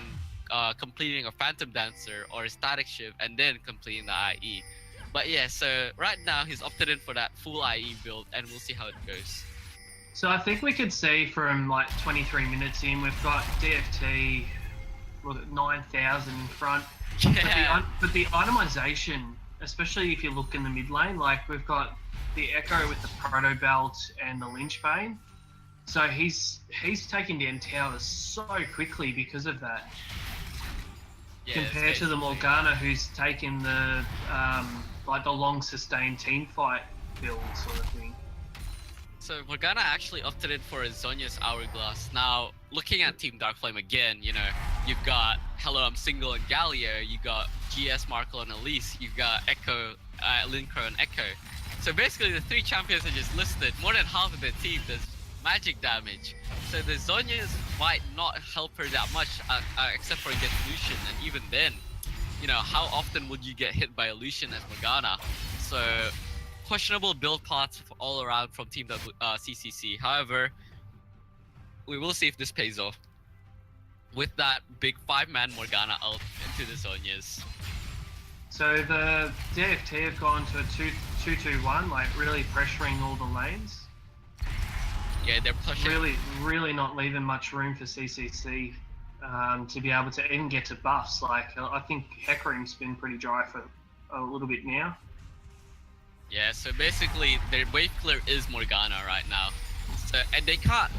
completing a Phantom Dancer or a Static Shiv and then completing the IE. But yeah, so right now he's opted in for that full IE build, and we'll see how it goes. So I think we could see from 23 minutes in, we've got DFT 9,000 in front. Yeah. But the itemization, especially if you look in the mid lane, we've got the Echo with the Proto Belt and the Lynchbane. So he's taking down towers so quickly because of that. Yeah, compared to the Morgana, who's taken the the long sustained team fight build sort of thing. So Morgana actually opted in for a Zhonya's Hourglass. Now, looking at Team Darkflame again, you've got Hello I'm Single and Galio, you got GS Marco and Elise, you've got Echo, Linkro and Echo. So basically the 3 champions are just listed. More than half of their team does magic damage. So the Zhonya's might not help her that much, except for against Lucian, and even then, how often would you get hit by a Lucian as Morgana? So questionable build paths all around from Team CCC. However, we will see if this pays off with that big 5-man Morgana ult into the Zhonya's. So the DFT have gone to a 2-2-2-1, like really pressuring all the lanes. Yeah, they're pushing. Really not leaving much room for CCC to be able to even get to buffs. Like I think Hecarim's been pretty dry for a little bit now. Yeah, so basically their wave clear is Morgana right now. So and they can't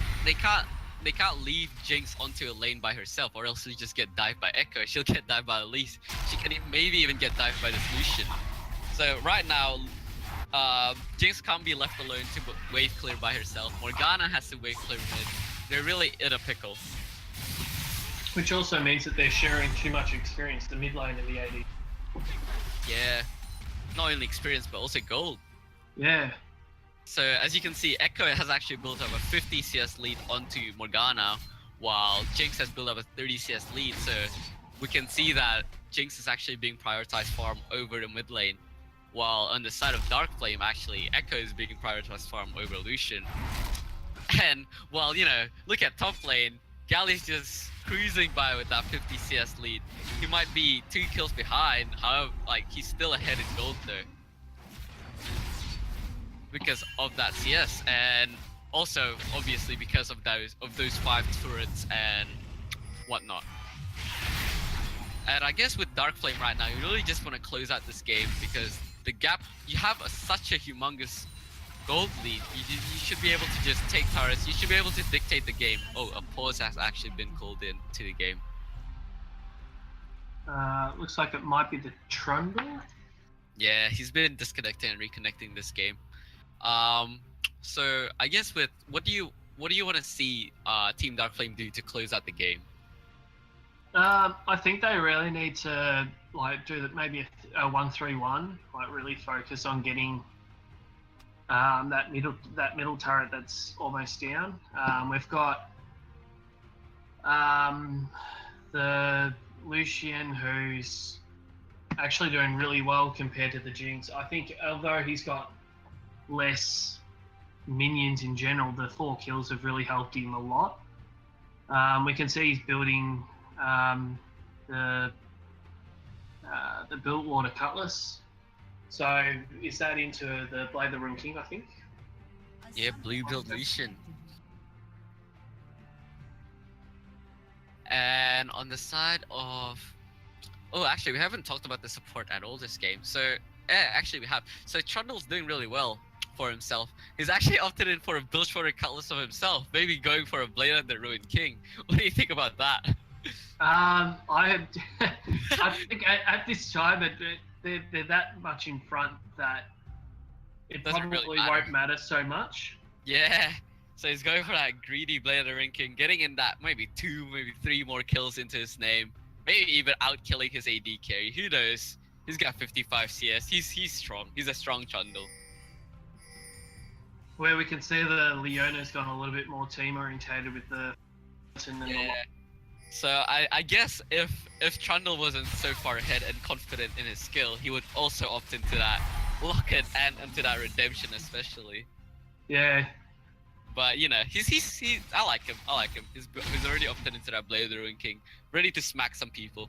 leave Jinx onto a lane by herself, or else she'll just get dived by Echo. She'll get dived by Elise. She can maybe even get dived by the Lucian. So right now, Jinx can't be left alone to wave clear by herself. Morgana has to wave clear mid. They're really in a pickle. Which also means that they're sharing too much experience, the mid lane and the AD. Yeah, not only experience but also gold. Yeah. So as you can see, Echo has actually built up a 50 CS lead onto Morgana, while Jinx has built up a 30 CS lead. So we can see that Jinx is actually being prioritized farm over the mid lane, while on the side of Darkflame, actually Echo is being prioritized farm over Lucian. And while, you know, look at top lane, Galli's just cruising by with that 50 CS lead. He might be 2 kills behind, however, like, he's still ahead in gold though, because of that CS, and also obviously because of those 5 turrets and whatnot. And I guess with Darkflame right now, you really just want to close out this game, because the gap, you have such a humongous gold lead. You should be able to just take turrets. You should be able to dictate the game. Oh, a pause has actually been called in to the game. Looks like it might be the Trundle. Yeah, he's been disconnecting and reconnecting this game. So I guess with what do you want to see Team Darkflame do to close out the game? I think they really need to like do that, maybe a 1-3-1, like really focus on getting that middle turret that's almost down. We've got the Lucian, who's actually doing really well compared to the Jinx. I think although he's got less minions in general, the 4 kills have really helped him a lot. We can see he's building the Biltwater Cutlass. So is that into the Blade the Rune King, I think? Yeah, blue build Lucian. And on the side of... Oh, actually, we haven't talked about the support at all this game. So, actually we have. So Trundle's doing really well for himself. He's actually opted in for a Biltwater Cutlass of himself, maybe going for a Blade of the Ruined King. What do you think about that? I think at this time they're that much in front that it Doesn't probably really won't matter so much. Yeah. So he's going for that greedy Blade of the Ruined King, getting in that maybe 2, maybe 3 more kills into his name. Maybe even out-killing his AD carry. Who knows? He's got 55 CS. He's strong. He's a strong Trundle. Where we can see the Leona's gone a little bit more team-orientated with the... Yeah. So I guess if Trundle wasn't so far ahead and confident in his skill, he would also opt into that Locket and into that Redemption especially. Yeah. But you know, he's I like him. He's already opted into that Blade of the Ruined King, ready to smack some people.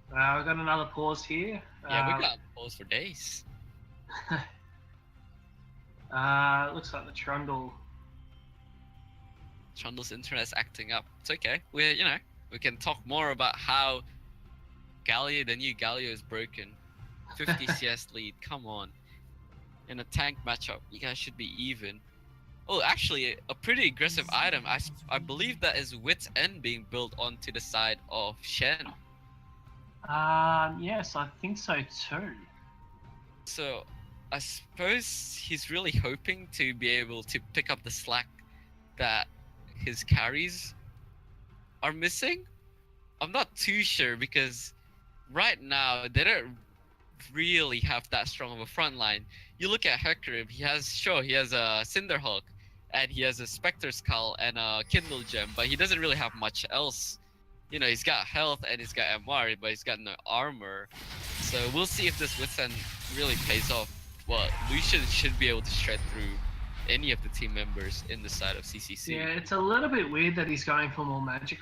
We've got another pause here. Yeah, we got pause for days. Looks like the Trundle's internet's acting up. It's okay. We can talk more about how the new Galio is broken. 50 CS lead. Come on. In a tank matchup, you guys should be even. Oh, actually, a pretty aggressive item. I believe that is Wit's End being built onto the side of Shen. Yes, I think so too. So, I suppose he's really hoping to be able to pick up the slack that his carries are missing. I'm not too sure, because right now they don't really have that strong of a front line. You look at Hecarim, he has a Cinderhawk, and he has a Spectre Skull and a Kindle Gem, but he doesn't really have much else. You know, he's got health and he's got MR, but he's got no armor. So we'll see if this Wit's End really pays off. Well, Lucian should be able to shred through any of the team members in the side of CCC. Yeah, it's a little bit weird that he's going for more magic.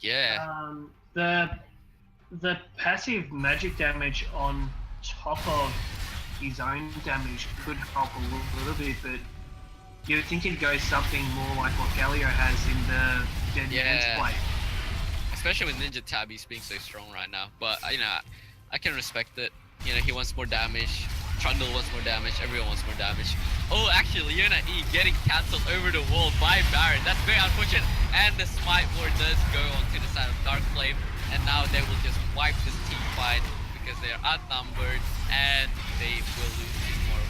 Yeah. the passive magic damage on top of his own damage could help a little bit, but you would think he'd go something more like what Galio has in the Dead Man's play. Especially with Ninja Tabby's being so strong right now. But, you know, I can respect it. You know, he wants more damage. Trundle wants more damage. Everyone wants more damage. Oh, actually, Leona E getting cancelled over the wall by Baron. That's very unfortunate. And the Smite Ward does go onto the side of Dark Flame. And now they will just wipe this team fight because they are outnumbered and they will lose two more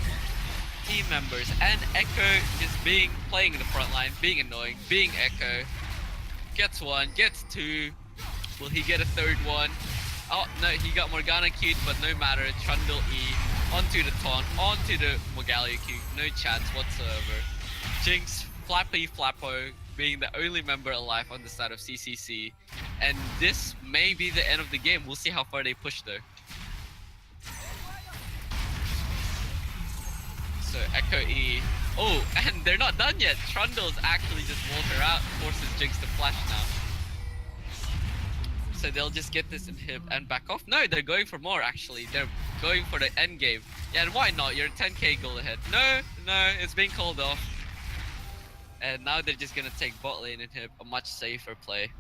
team members. And Echo just playing in the front line, being annoying, being Echo. Gets one, gets two. Will he get a third one? Oh, no, he got Morgana Q, but no matter. Trundle E, onto the taunt, onto the Mogalia Q, no chance whatsoever. Jinx, Flappy Flappo, being the only member alive on the side of CCC. And this may be the end of the game. We'll see how far they push though. So, Echo E. Oh, and they're not done yet. Trundle's actually just walled her out, forces Jinx to flash now. So they'll just get this inhib and back off. No, they're going for more actually. They're going for the end game. Yeah, and why not? You're 10k goal ahead. No, it's being called off. And now they're just gonna take bot lane inhib, a much safer play.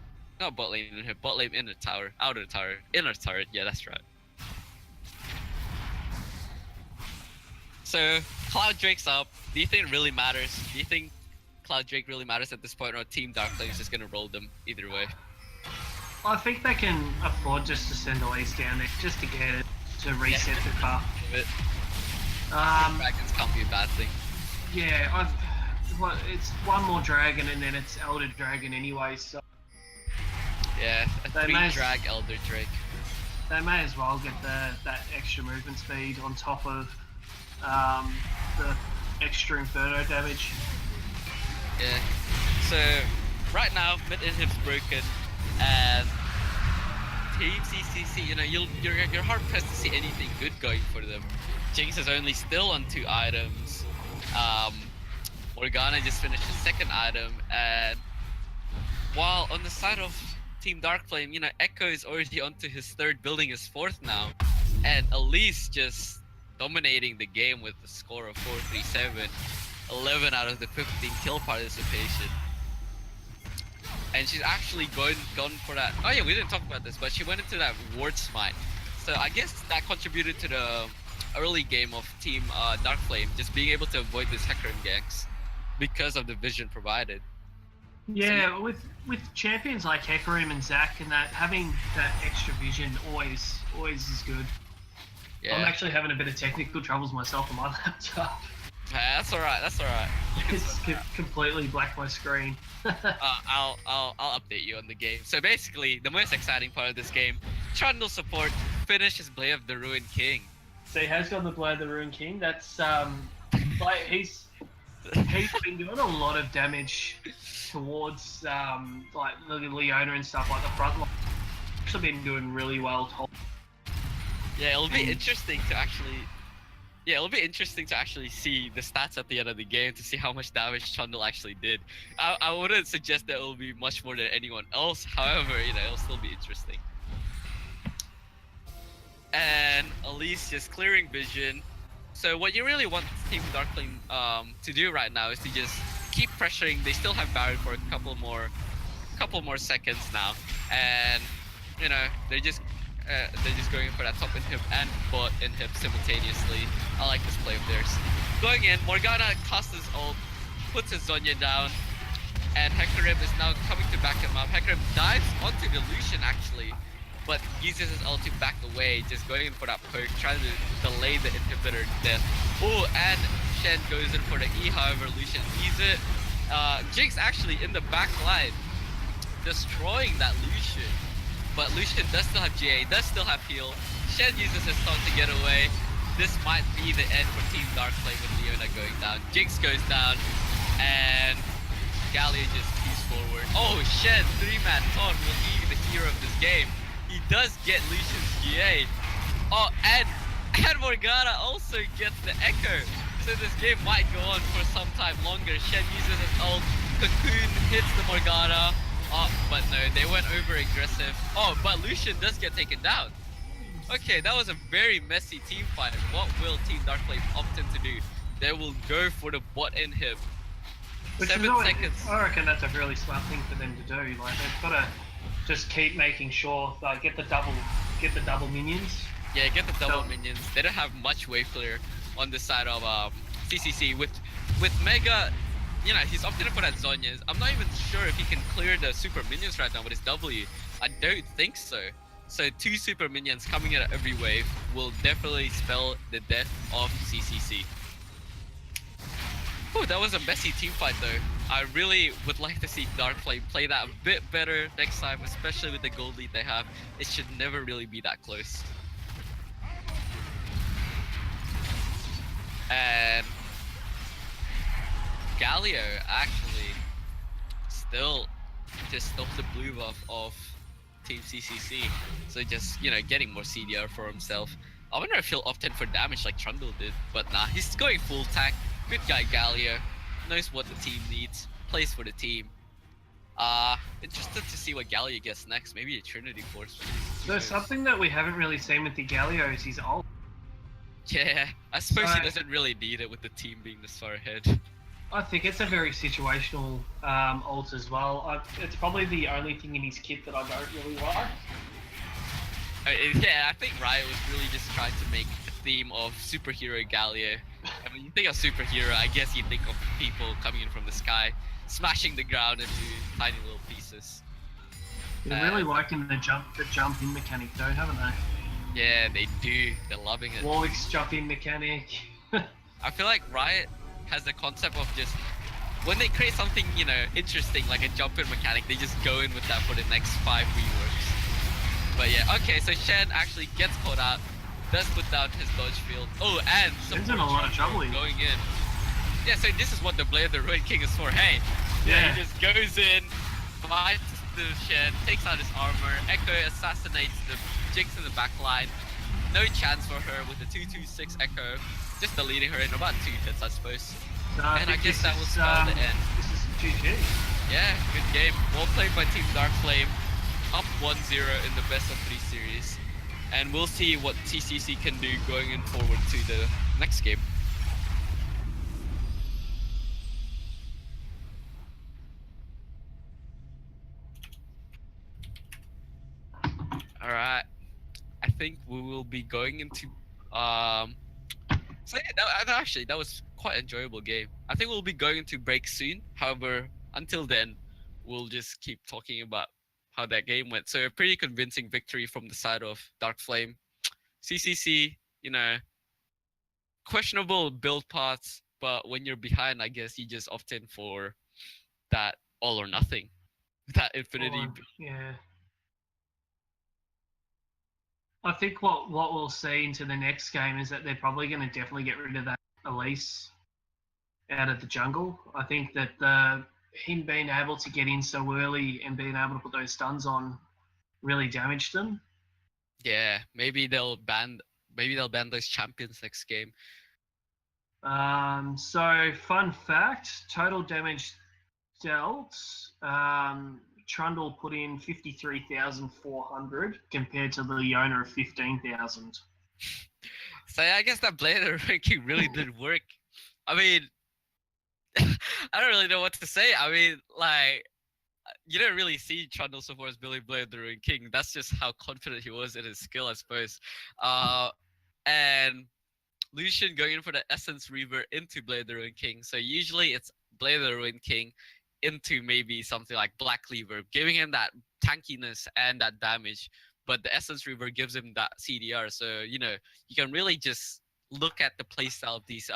Not bot lane inhib, bot lane inner tower, outer tower, inner turret. Yeah, that's right. So Cloud Drake's up. Do you think it really matters? Do you think Cloud Drake really matters at this point, or Team Dark Flame is just gonna roll them either way? I think they can afford just to send the Ace down there, just to get it, to reset the car. Dragons can't be a bad thing. Yeah, it's one more dragon and then it's Elder Dragon anyway, so... Yeah, a 3-drag Elder Drake. They may as well get that extra movement speed on top of the extra Inferno damage. Yeah, so right now mid inhib's broken. And Team CCC, you know, you're hard pressed to see anything good going for them. Jinx is only still on 2 items. Morgana just finished his 2nd item, and while on the side of Team Dark Flame, you know, Echo is already onto his 3rd, building his 4th now, and Elise just dominating the game with a score of 437, 11 out of the 15 kill participation. And she's actually gone for that. Oh yeah, we didn't talk about this, but she went into that ward smite. So I guess that contributed to the early game of Team Dark Flame, just being able to avoid these Hecarim ganks because of the vision provided. Yeah, so, with champions like Hecarim and Zac, and that having that extra vision always is good. Yeah. I'm actually having a bit of technical troubles myself on my laptop. That's alright. It's completely black my screen. I'll update you on the game. So basically, the most exciting part of this game, Trundle support finishes Blade of the Ruined King. So he has got the Blade of the Ruined King. That's like he's been doing a lot of damage towards like Leona and stuff like the front line. Actually been doing really well. Yeah, it'll be interesting to actually. Yeah, it'll be interesting to actually see the stats at the end of the game to see how much damage Trundle actually did. I wouldn't suggest that it will be much more than anyone else. However, you know, it'll still be interesting. And Elise just clearing vision. So what you really want Team Dark Flame to do right now is to just keep pressuring. They still have Baron for a couple more seconds now, and you know they're just going for that top inhib and bot inhib simultaneously. I like this play of theirs. Going in, Morgana casts his ult, puts his Zonya down, and Hecarim is now coming to back him up. Hecarim dives onto the Lucian actually, but uses his ult to back away, just going in for that poke, trying to delay the inhibitor death. Oh, and Shen goes in for the E, however Lucian sees it. Jinx actually in the back line, destroying that Lucian. But Lucian does still have GA, does still have heal. Shen uses his taunt to get away. This might be the end for Team Dark Flame with Leona going down. Jinx goes down, and Galio just keeps forward. Oh, Shen, 3-man taunt will be the hero of this game. He does get Lucian's GA. Oh, and Morgana also gets the Echo. So this game might go on for some time longer. Shen uses his ult, Cocoon hits the Morgana. Oh, but no, they went over aggressive. Oh, but Lucian does get taken down. Okay, that was a very messy team fight. What will Team Darkflame opt in to do? They will go for the bot inhib. Which 7 is always, seconds. I reckon that's a really smart thing for them to do. Like they've got to just keep making sure like get the double minions. Yeah, get the double minions. They don't have much wave clear on the side of CCC. With Mega, you know, he's opting for that Zhonya's. I'm not even sure if he can clear the super minions right now with his W. I don't think so. So 2 super minions coming at every wave will definitely spell the death of CCC. Oh, that was a messy team fight though. I really would like to see Darkflame play that a bit better next time, especially with the gold lead they have. It should never really be that close. And Galio actually still just stole the blue buff of Team CCC. So just, you know, getting more CDR for himself. I wonder if he'll opt in for damage like Trundle did, but nah, he's going full tank. Good guy Galio, knows what the team needs, plays for the team. Interested to see what Galio gets next. Maybe a Trinity Force. There's something that we haven't really seen with the Galio is his ult. Yeah, I suppose he doesn't really need it with the team being this far ahead. I think it's a very situational ult as well. It's probably the only thing in his kit that I don't really like. Yeah, I think Riot was really just trying to make a theme of superhero Galio. And when you think of superhero, I guess you think of people coming in from the sky, smashing the ground into tiny little pieces. They're really liking the jump in mechanic though, haven't they? Yeah, they do. They're loving it. Warwick's jump in mechanic. I feel like Riot has the concept of just when they create something, you know, interesting like a jump in mechanic, they just go in with that for the next 5 reworks. But yeah, okay, so Shen actually gets caught out, does put down his dodge field. Oh, and Shen's in a lot of trouble here. Going in. Yeah, so this is what the Blade of the Ruined King is for. Hey, yeah, he just goes in, fights the Shen, takes out his armor, Echo assassinates the Jinx in the back line. No chance for her with the 226 Echo, just deleting her in about 2 hits, I suppose. And I guess that will spell the end. This is GG. Yeah, good game. Well played by Team Darkflame. Up 1-0 in the best of 3 series. And we'll see what CCC can do going in forward to the next game. Alright. I think we will be going into so yeah, actually that was quite an enjoyable game. I think we'll be going into break soon. However, until then, we'll just keep talking about how that game went. So a pretty convincing victory from the side of Darkflame. CCC, you know, questionable build paths, but when you're behind, I guess you just opt in for that all or nothing, that infinity. Yeah. I think what we'll see into the next game is that they're probably going to definitely get rid of that Elise out of the jungle. I think that him being able to get in so early and being able to put those stuns on really damaged them. Yeah, maybe they'll ban those champions next game. So fun fact, total damage dealt, Trundle put in 53,400 compared to the owner of 15,000. So I guess that Blade of the Ruined King really did work. I mean, I don't really know what to say. I mean, like, you don't really see Trundle so far as Billy Blade of the Ruined King. That's just how confident he was in his skill, I suppose. And Lucian going in for the Essence Reaver into Blade of the Ruined King. So usually it's Blade of the Ruined King into maybe something like Black Cleaver, giving him that tankiness and that damage. But the Essence Reaver gives him that CDR. So, you know, you can really just look at the playstyle of these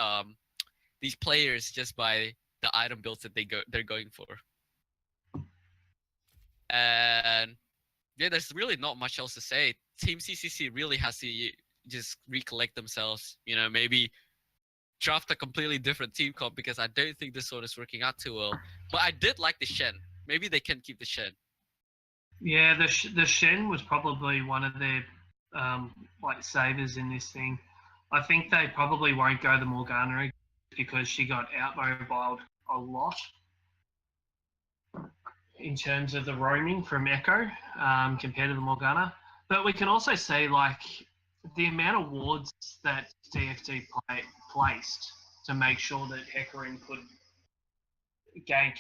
players just by the item builds that they're going for. And yeah, there's really not much else to say. Team CCC really has to just recollect themselves, you know, maybe draft a completely different team comp, because I don't think this one is working out too well. But I did like the Shen. Maybe they can keep the Shen. Yeah, the Shen was probably one of their like savers in this thing. I think they probably won't go the Morgana because she got out mobiled a lot. in terms of the roaming from Echo compared to the Morgana. But we can also see like the amount of wards that DFT placed to make sure that Hecarim could gank.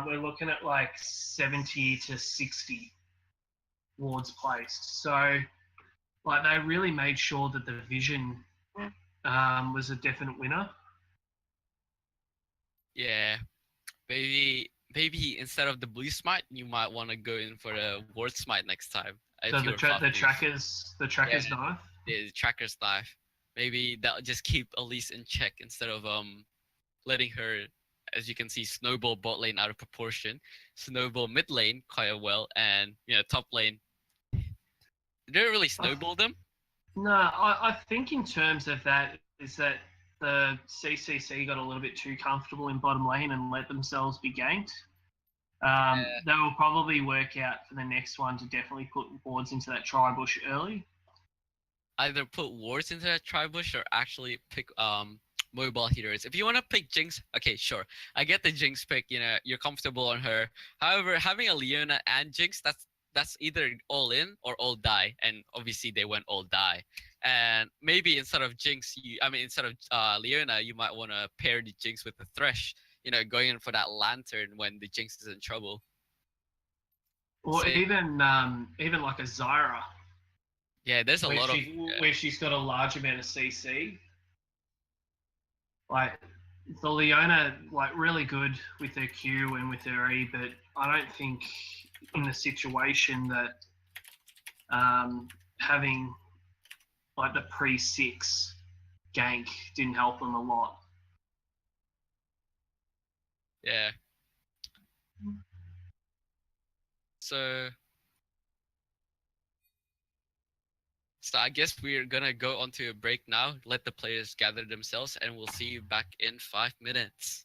We're looking at like 70 to 60 wards placed. So like they really made sure that the vision was a definite winner. Yeah, maybe instead of the blue smite, you might want to go in for a ward smite next time. So the trackers knife. The tracker's knife. Maybe that'll just keep Elise in check instead of letting her, as you can see, snowball bot lane out of proportion, snowball mid lane quite well, and top lane. Did it really snowball them? No, I think in terms of that is that the CCC got a little bit too comfortable in bottom lane and let themselves be ganked. They will probably work out for the next one to definitely put wards into that tri-bush early. Either put wards into that tri-bush or actually pick mobile healers. If you want to pick Jinx, okay, sure. I get the Jinx pick, you're comfortable on her. However, having a Leona and Jinx, that's either all in or all die, and obviously they went all die. And maybe instead of Jinx, instead of Leona, you might want to pair the Jinx with the Thresh. Going in for that lantern when the Jinx is in trouble. Or even like a Zyra. Yeah, there's a lot of where she's got a large amount of CC. Like the Leona, like really good with her Q and with her E, but I don't think in the situation that having like the pre-6 gank didn't help them a lot. Yeah. So I guess we're gonna go on to a break now, let the players gather themselves, and we'll see you back in 5 minutes.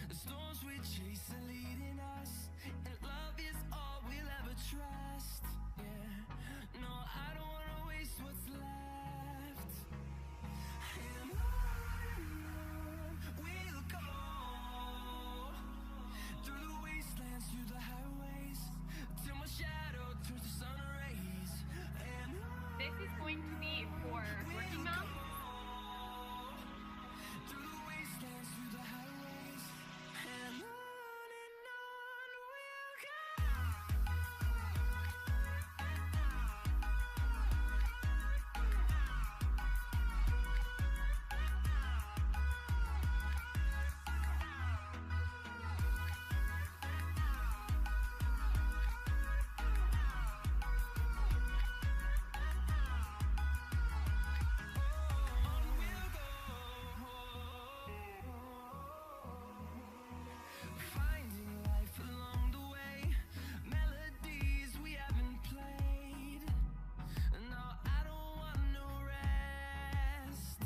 The storms we chase are leading us, and love is all we'll ever trust. Yeah, no, I don't wanna waste what's left. And on we'll go, through the wastelands, through the highways, till my shadow turns to sun rays. And This is going to be for working moms. through the wastelands, through the highways, and on we'll go. Finding life along the way, melodies we haven't played. No, I don't want no rest.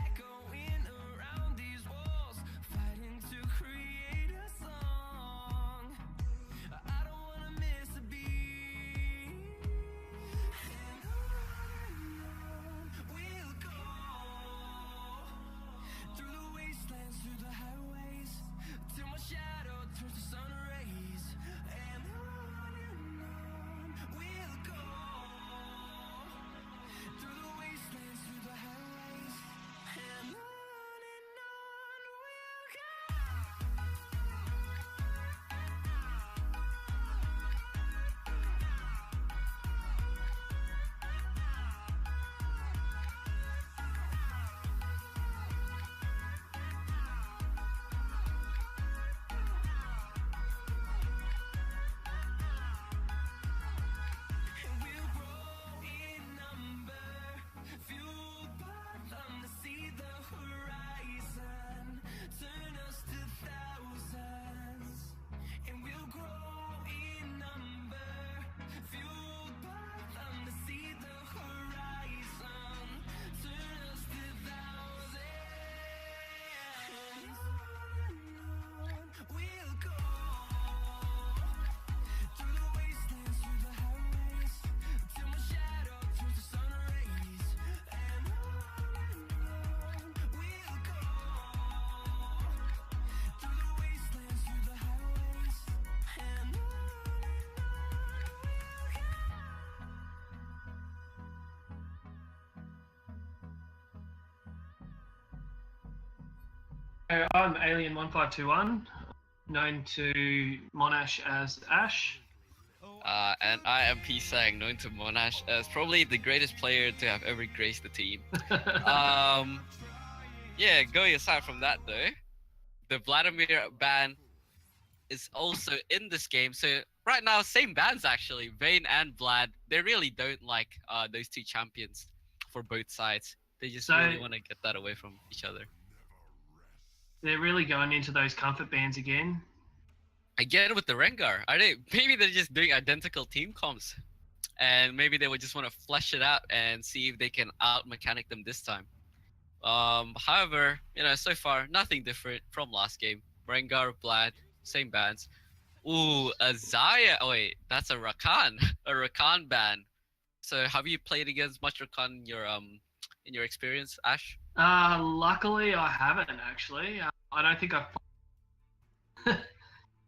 Echoing around these walls, fighting to create a song. I don't wanna miss a beat. And on we'll go, through the wastelands, through the highways, till my shadow turns to sun rays. And on we'll go, through the wastelands, through the highways, and on we'll go. And we'll grow in number, fueled by them to see the horizon, turn us to thousands. And we'll grow in number, fueled by them to see the horizon, turn us to thousands. And on we'll go, through the wastelands, through the highways, till my shadow turns to sun rays. And on we'll go, through the wastelands, through the highways, and on I'm Alien1521, known to Monash as Ash. And I am P-Sang, known to Monash as probably the greatest player to have ever graced the team. Yeah, going aside from that though, the Vladimir ban is also in this game. So right now, same bans actually, Vayne and Vlad. They really don't like those two champions for both sides. They just So- really want to get that away from each other. They're really going into those comfort bands again. Again with the Rengar, are they? Maybe they're just doing identical team comps, and maybe they would just want to flesh it out and see if they can out mechanic them this time. However, so far nothing different from last game. Rengar, Vlad, same bans. Ooh, a Zarya. Oh wait, that's a Rakan, a Rakan ban. So have you played against much Rakan in your experience, Ash? Luckily, I haven't actually. I don't think I've.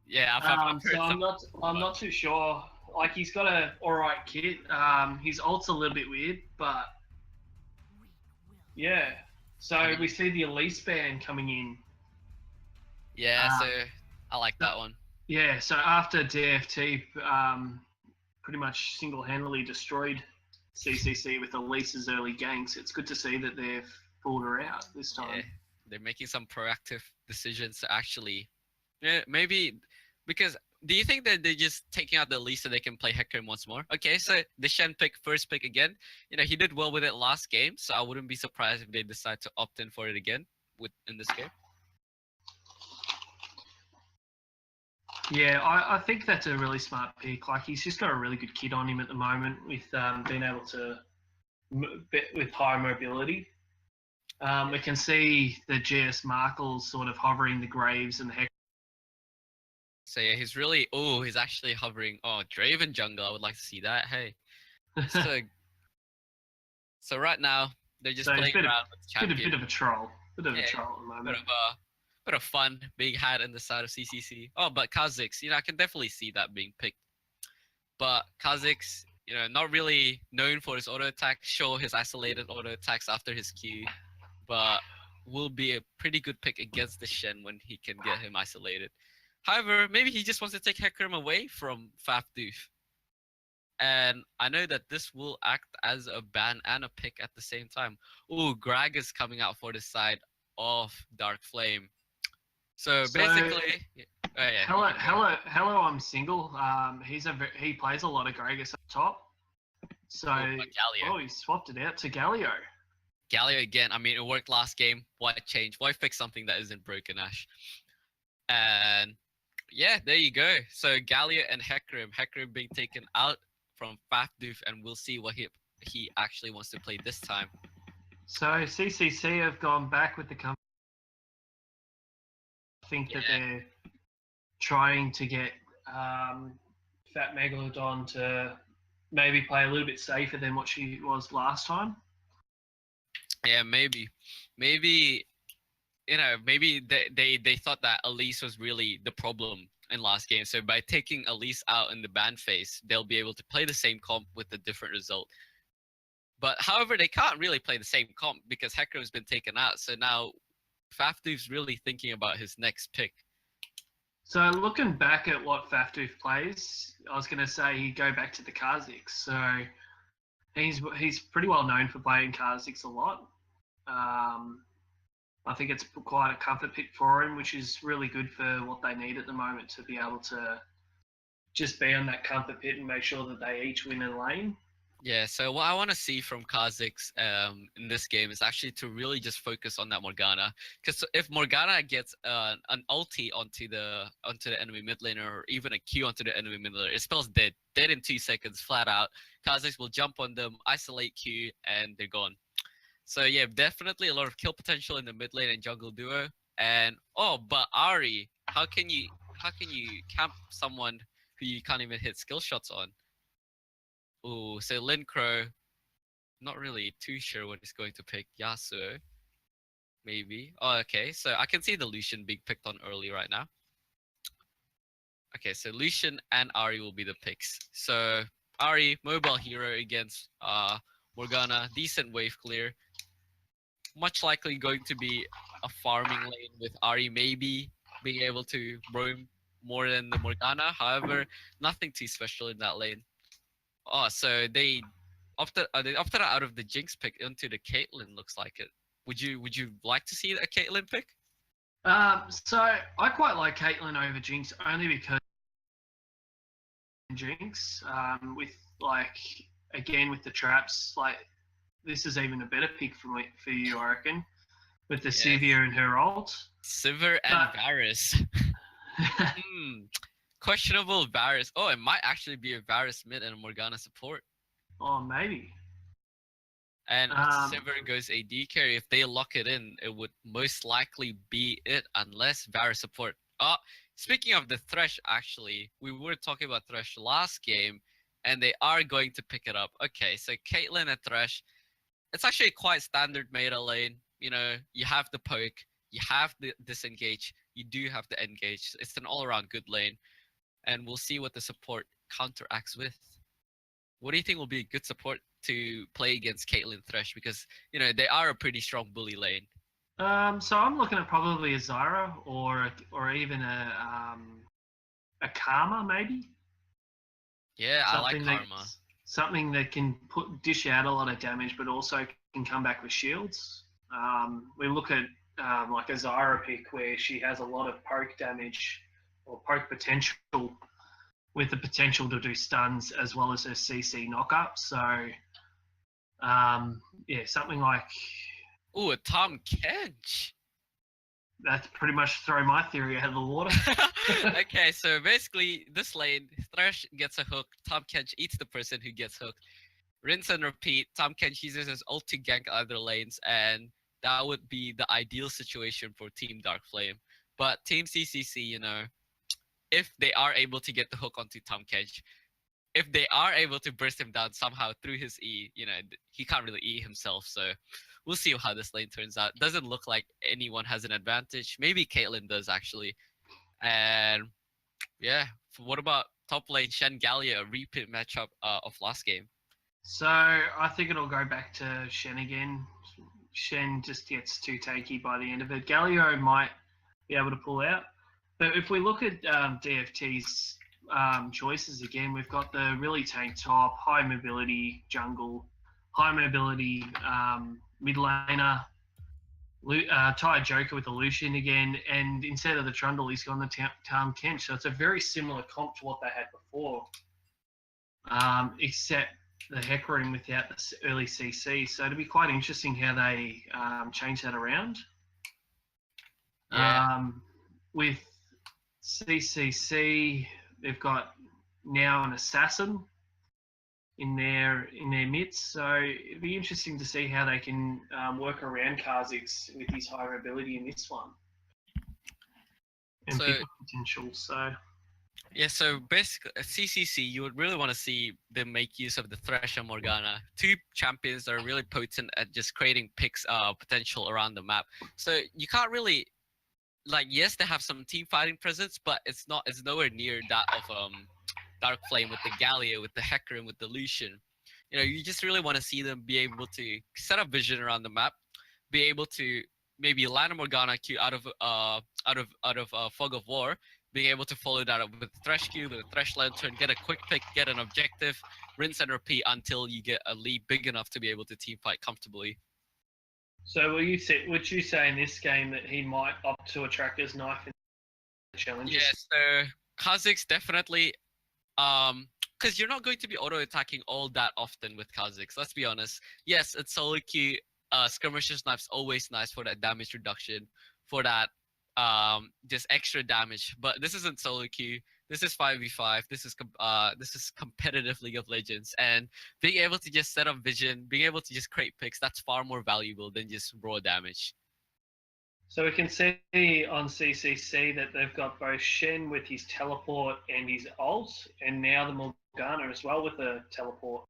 Yeah, I've heard So I'm some- not too sure. Like he's got a alright kit. His ult's a little bit weird, but yeah. So we see the Elise ban coming in. Yeah, so I like that one. Yeah. So after DFT, pretty much single-handedly destroyed CCC with Elise's early ganks. It's good to see that they've pulled her out this time. Yeah, they're making some proactive decisions to actually, maybe because do you think that they're just taking out the least so they can play Hecarim once more? Okay, so the Shen pick, first pick again. He did well with it last game, so I wouldn't be surprised if they decide to opt in for it again in this game. Yeah, I think that's a really smart pick. Like he's just got a really good kit on him at the moment with being able to with high mobility. We can see the GS Markles sort of hovering the Graves and the Heck. So yeah, he's really. Oh, he's actually hovering. Oh, Draven jungle. I would like to see that. Hey. So so right now they're just So it's playing a bit around with the champion. bit of a troll. Bit of a Yeah, troll at the bit moment. of bit of fun being had in the side of CCC. Oh, but Kha'Zix, I can definitely see that being picked. But Kha'Zix, not really known for his auto attack. Sure, his isolated auto attacks after his Q, but will be a pretty good pick against the Shen when he can get him isolated. However, maybe he just wants to take Hecarim away from Fafdoof. And I know that this will act as a ban and a pick at the same time. Ooh, Greg is coming out for the side of Dark Flame. So basically, oh yeah. Hello, I'm single. He plays a lot of Gragas up top. So Galio. he swapped it out to Galio. Galio again. I mean, it worked last game. Why change? Why fix something that isn't broken, Ash? And yeah, there you go. So Galio and Hecarim being taken out from Fafdoof, and we'll see what he actually wants to play this time. So CCC have gone back with the company. I think that they're trying to get Fat Megalodon to maybe play a little bit safer than what she was last time. Yeah, maybe maybe they thought that Elise was really the problem in last game. So by taking Elise out in the ban phase, they'll be able to play the same comp with a different result. But however, they can't really play the same comp because Hecarim's been taken out. So now Fafdoof's really thinking about his next pick. So looking back at what Fafdoof plays, I was going to say he'd go back to the Kha'Zix. So he's pretty well known for playing Kha'Zix a lot. I think it's quite a comfort pick for him, which is really good for what they need at the moment to be able to just be on that comfort pit and make sure that they each win in lane. Yeah, so what I want to see from Kha'Zix in this game is actually to really just focus on that Morgana. Because if Morgana gets an ulti onto the enemy mid laner, or even a Q onto the enemy mid laner, it spells dead in 2 seconds, flat out. Kha'Zix will jump on them, isolate Q, and they're gone. So yeah, definitely a lot of kill potential in the mid lane and jungle duo. And but Ari, how can you camp someone who you can't even hit skill shots on? Ooh, so Lin Crow, not really too sure what he's going to pick. Yasuo, maybe. Oh, okay. So I can see the Lucian being picked on early right now. Okay, so Lucian and Ari will be the picks. So Ari, mobile hero against Morgana, decent wave clear. Much likely going to be a farming lane with Ari maybe being able to roam more than the Morgana. However, nothing too special in that lane. Oh, so they opted out of the Jinx pick into the Caitlyn. Looks like it. Would you like to see a Caitlyn pick? So I quite like Caitlyn over Jinx only because Jinx with with the traps, this is even a better pick for you, I reckon, with the Sivir and her ult. Sivir and Varus. Questionable Varus. Oh, it might actually be a Varus mid and a Morgana support. Oh, maybe. And Sivir goes AD carry. If they lock it in, it would most likely be it unless Varus support. Speaking of the Thresh, actually, we were talking about Thresh last game, and they are going to pick it up. Okay, so Caitlyn and Thresh, it's actually quite standard meta lane. You have the poke, you have the disengage, you do have the engage. It's an all-around good lane. And we'll see what the support counteracts with. What do you think will be a good support to play against Caitlyn Thresh? Because, they are a pretty strong bully lane. So I'm looking at probably a Zyra or even a Karma, maybe. Yeah, I like Karma. Something that can dish out a lot of damage, but also can come back with shields. We look at like a Zyra pick where she has a lot of poke damage or poke potential with the potential to do stuns as well as her CC knockup. So, something like... Ooh, a Tahm Kench. That's pretty much throw my theory out of the water. Okay, so basically, this lane, Thresh gets a hook, Tahm Kench eats the person who gets hooked. Rinse and repeat, Tahm Kench uses his ult to gank other lanes, and that would be the ideal situation for Team Dark Flame. But Team CCC, if they are able to get the hook onto Tom Kedge, if they are able to burst him down somehow through his E, he can't really E himself. So we'll see how this lane turns out. Doesn't look like anyone has an advantage. Maybe Caitlyn does actually. And yeah, what about top lane Shen Gallia, a repeat matchup of last game? So I think it'll go back to Shen again. Shen just gets too tanky by the end of it. Galio might be able to pull out. But if we look at DFT's choices again, we've got the really tank top, high mobility jungle, high mobility mid laner, tired Joker with the Lucian again, and instead of the Trundle, he's gone the Tahm Kench. So it's a very similar comp to what they had before, except the Hecarim without the early CC. So it'll be quite interesting how they change that around. Yeah. With CCC, they've got now an assassin in their midst, so it'd be interesting to see how they can work around Kha'Zix with his high mobility in this one and pick up potential. So yeah, so basically CCC, you would really want to see them make use of the Thresh and Morgana, two champions that are really potent at just creating picks potential around the map. So you can't really, yes, they have some team fighting presence, but it's nowhere near that of Dark Flame with the Gallia, with the Hecarim, with the Lucian. You just really want to see them be able to set up vision around the map, be able to maybe land a Morgana Q out of Fog of War, being able to follow that up with Thresh Q, with a Thresh Lantern, get a quick pick, get an objective, rinse and repeat until you get a lead big enough to be able to team fight comfortably. So would you say in this game that he might opt to attract his knife in the challenges? Yes, so Kha'Zix definitely, because you're not going to be auto-attacking all that often with Kha'Zix, let's be honest. Yes, it's solo queue, Skirmisher's Knife's always nice for that damage reduction, for that just extra damage, but this isn't solo queue. This is 5v5. This is competitive League of Legends, and being able to just set up vision, being able to just create picks, that's far more valuable than just raw damage. So we can see on CCC that they've got both Shen with his teleport and his ult, and now the Morgana as well with the teleport,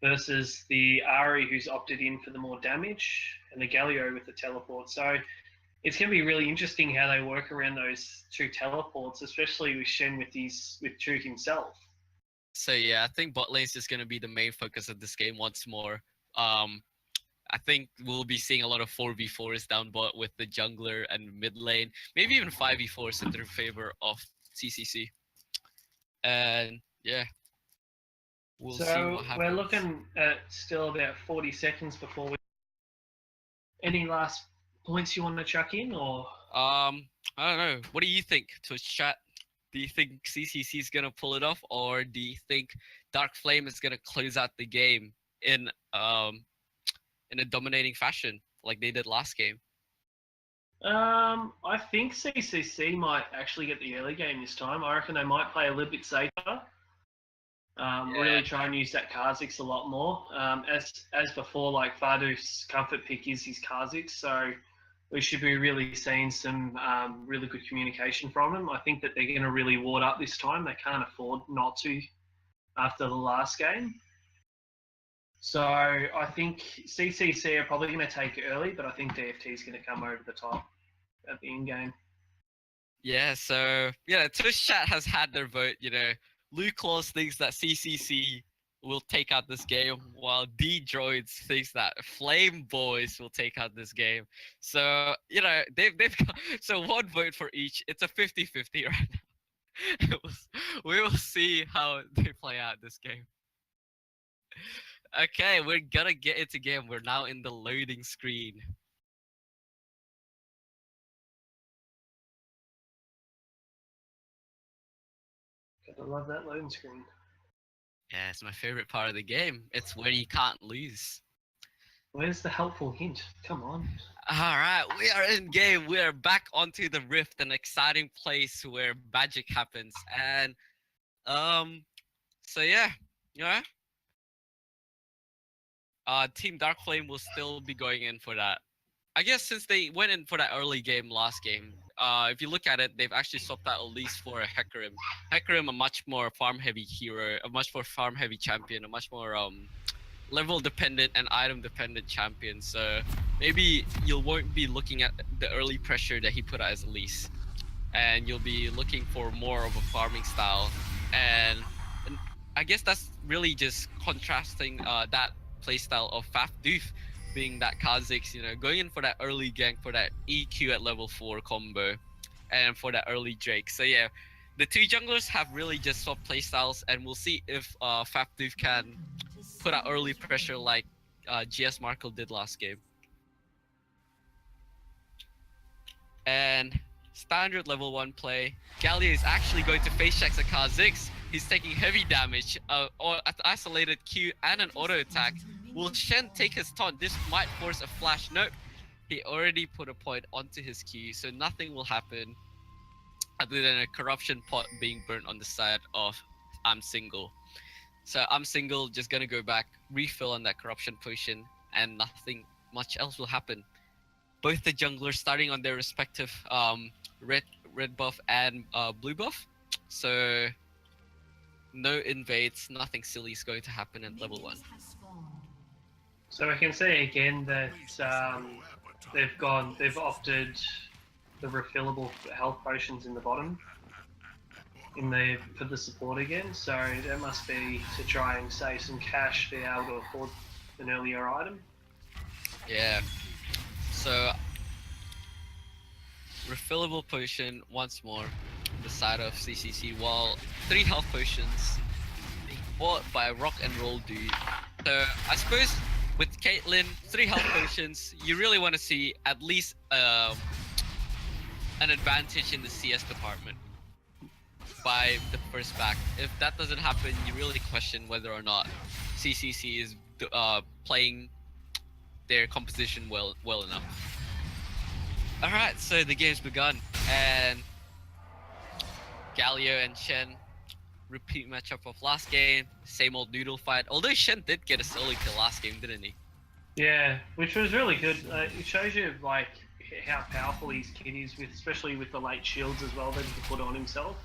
versus the Ari who's opted in for the more damage, and the Galio with the teleport. So it's going to be really interesting how they work around those two teleports, especially with Shen with Chu himself. So yeah, I think bot lane is just going to be the main focus of this game once more. I think we'll be seeing a lot of 4v4s down bot with the jungler and mid lane, maybe even 5v4s in their favor of CCC. And yeah, we'll see what happens. We're looking at still about 40 seconds before we. Any last points you want to chuck in, or? I don't know. What do you think, Twitch chat? Do you think CCC is gonna pull it off, or do you think Dark Flame is gonna close out the game in a dominating fashion like they did last game? I think CCC might actually get the early game this time. I reckon they might play a little bit safer. Really try and use that Kha'Zix a lot more. As before, like Fardu's comfort pick is his Kha'Zix, so we should be really seeing some really good communication from him. I think that they're going to really ward up this time. They can't afford not to after the last game. So I think CCC are probably going to take it early, but I think DFT is going to come over the top at the end game. Yeah, so Twitch chat has had their vote. Luke Claus thinks that CCC will take out this game, while D Droids thinks that Flame Boys will take out this game. So they've got one vote for each. It's a 50-50 right now. We will see how they play out this game. Okay, we're gonna get into game. We're now in the loading screen. I love that loading screen. Yeah, it's my favorite part of the game. It's where you can't lose. Where's the helpful hint? Come on. Alright, we are in game. We are back onto the Rift, an exciting place where magic happens. And so yeah, Team Dark Flame will still be going in for that. I guess since they went in for that early game last game, if you look at it, they've actually swapped out Elise for a Hecarim. Hecarim, a much more farm heavy hero, a much more farm heavy champion, a much more level dependent and item dependent champion. So maybe you won't be looking at the early pressure that he put out as Elise, and you'll be looking for more of a farming style. And I guess that's really just contrasting that playstyle of Faf Doof being that Kha'Zix, going in for that early gank for that EQ at level 4 combo and for that early Drake. So yeah, the two junglers have really just swapped playstyles, and we'll see if Faf Doof can put out early pressure like GS Markle did last game. And standard level 1 play, Galio is actually going to face check the Kha'Zix. He's taking heavy damage, or an isolated Q and an auto attack. Will Shen take his taunt? This might force a flash. Nope. He already put a point onto his Q, so nothing will happen other than a corruption pot being burnt on the side of I'm Single. So I'm Single just gonna go back, refill on that corruption potion, and nothing much else will happen. Both the junglers starting on their respective red buff and blue buff. So no invades, nothing silly is going to happen at level 1. So we can see again that they've opted the refillable health potions in the bottom for the support again. So that must be to try and save some cash, be able to afford an earlier item. Yeah. So refillable potion once more on the side of CCC, while 3 health potions being bought by Rock and Roll Dude. So I suppose with Caitlyn, 3 health potions, you really want to see at least an advantage in the CS department by the first back. If that doesn't happen, you really question whether or not CCC is playing their composition well enough. Alright, so the game's begun, and Galio and Shen, repeat matchup of last game, same old noodle fight. Although Shen did get a solo kill last game, didn't he? Yeah, which was really good. It shows you like how powerful his kid is, especially with the late shields as well that he put on himself.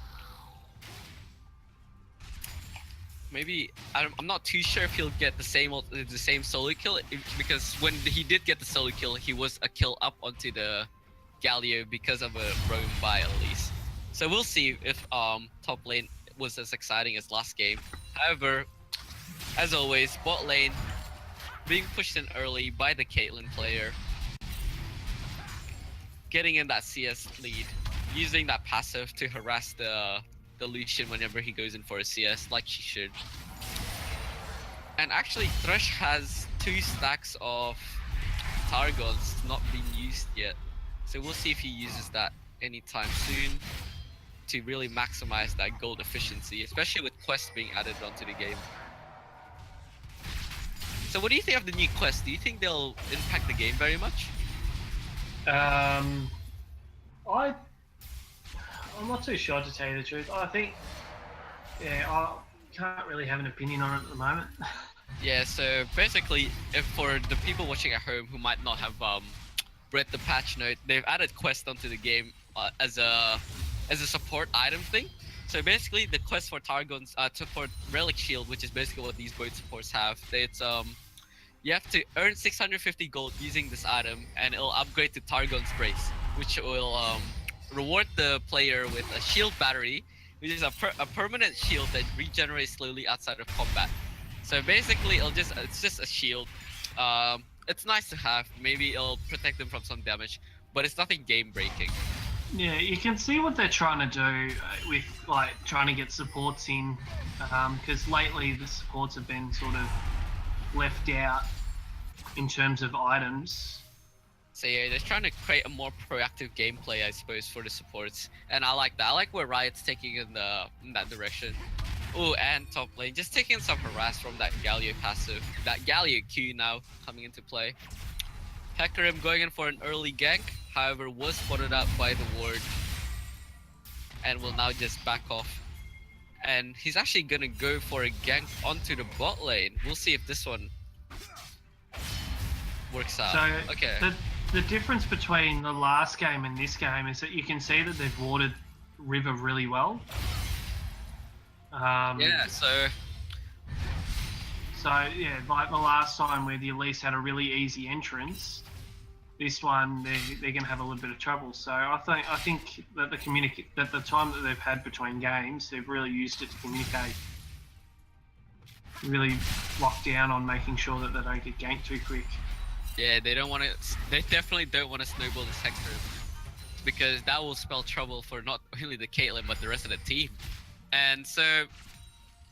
Maybe I'm not too sure if he'll get the same solo kill, because when he did get the solo kill, he was a kill up onto the Galio because of a roam by at least. So we'll see if top lane was as exciting as last game. However, as always, bot lane being pushed in early by the Caitlyn player, getting in that CS lead, using that passive to harass the Lucian whenever he goes in for a CS, like she should. And actually, Thresh has 2 stacks of Targons not being used yet, so we'll see if he uses that anytime soon to really maximize that gold efficiency, especially with quests being added onto the game. So what do you think of the new quests? Do you think they'll impact the game very much? I'm not too sure, to tell you the truth. I think, I can't really have an opinion on it at the moment. Yeah, so basically, if for the people watching at home who might not have read the patch note, they've added quest onto the game as a support item thing. So basically, the quest for Targon's for Relic Shield, which is basically what these both supports have, it's you have to earn 650 gold using this item, and it'll upgrade to Targon's Brace, which will reward the player with a shield battery, which is a permanent shield that regenerates slowly outside of combat. So basically, it's just a shield. It's nice to have. Maybe it'll protect them from some damage, but it's nothing game breaking. Yeah, you can see what they're trying to do with like trying to get supports in, because lately the supports have been sort of left out in terms of items. So yeah, they're trying to create a more proactive gameplay, I suppose, for the supports, and I like that. I like where Riot's taking in that direction. Oh, and top lane just taking some harass from that Galio passive, that Galio Q now coming into play. Hecarim going in for an early gank, however was spotted out by the ward and will now just back off. And he's actually gonna go for a gank onto the bot lane. We'll see if this one works out. So okay. the difference between the last game and this game is that you can see that they've watered River really well. Yeah, so So yeah, like the last time where the Elise had a really easy entrance, this one they're going to have a little bit of trouble. So I think that the time that they've had between games, they've really used it to communicate, really lock down on making sure that they don't get ganked too quick. yeah, they definitely don't want to snowball the sector, because that will spell trouble for not only the Caitlyn but the rest of the team. And so,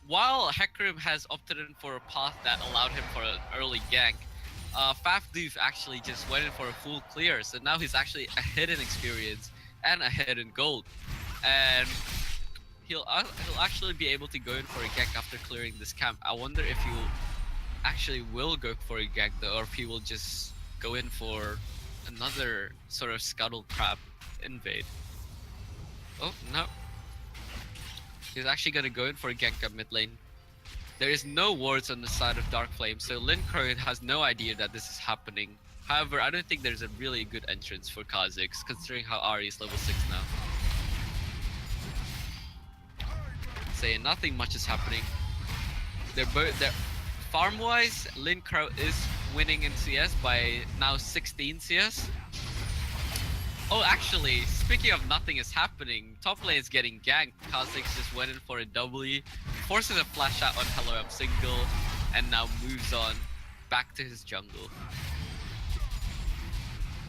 while Hecarim has opted in for a path that allowed him for an early gank, Fafdoof actually just went in for a full clear, so now he's actually ahead in experience and ahead in gold. And he'll actually be able to go in for a gank after clearing this camp. I wonder if he will go for a gank though, or if he will just go in for another sort of scuttle crab invade. Oh no. He's actually gonna go in for a gank up mid lane. There is no wards on the side of Dark Flame, so Lin Crow has no idea that this is happening. However, I don't think there's a really good entrance for Kha'Zix, considering how Ahri is level 6 now. So yeah, nothing much is happening. They're farm-wise, Lin Crow is winning in CS by now 16 CS. Oh, actually, speaking of nothing is happening, top lane is getting ganked. Kha'Zix just went in for a W, forces a flash out on Hello I'm Single, and now moves on back to his jungle.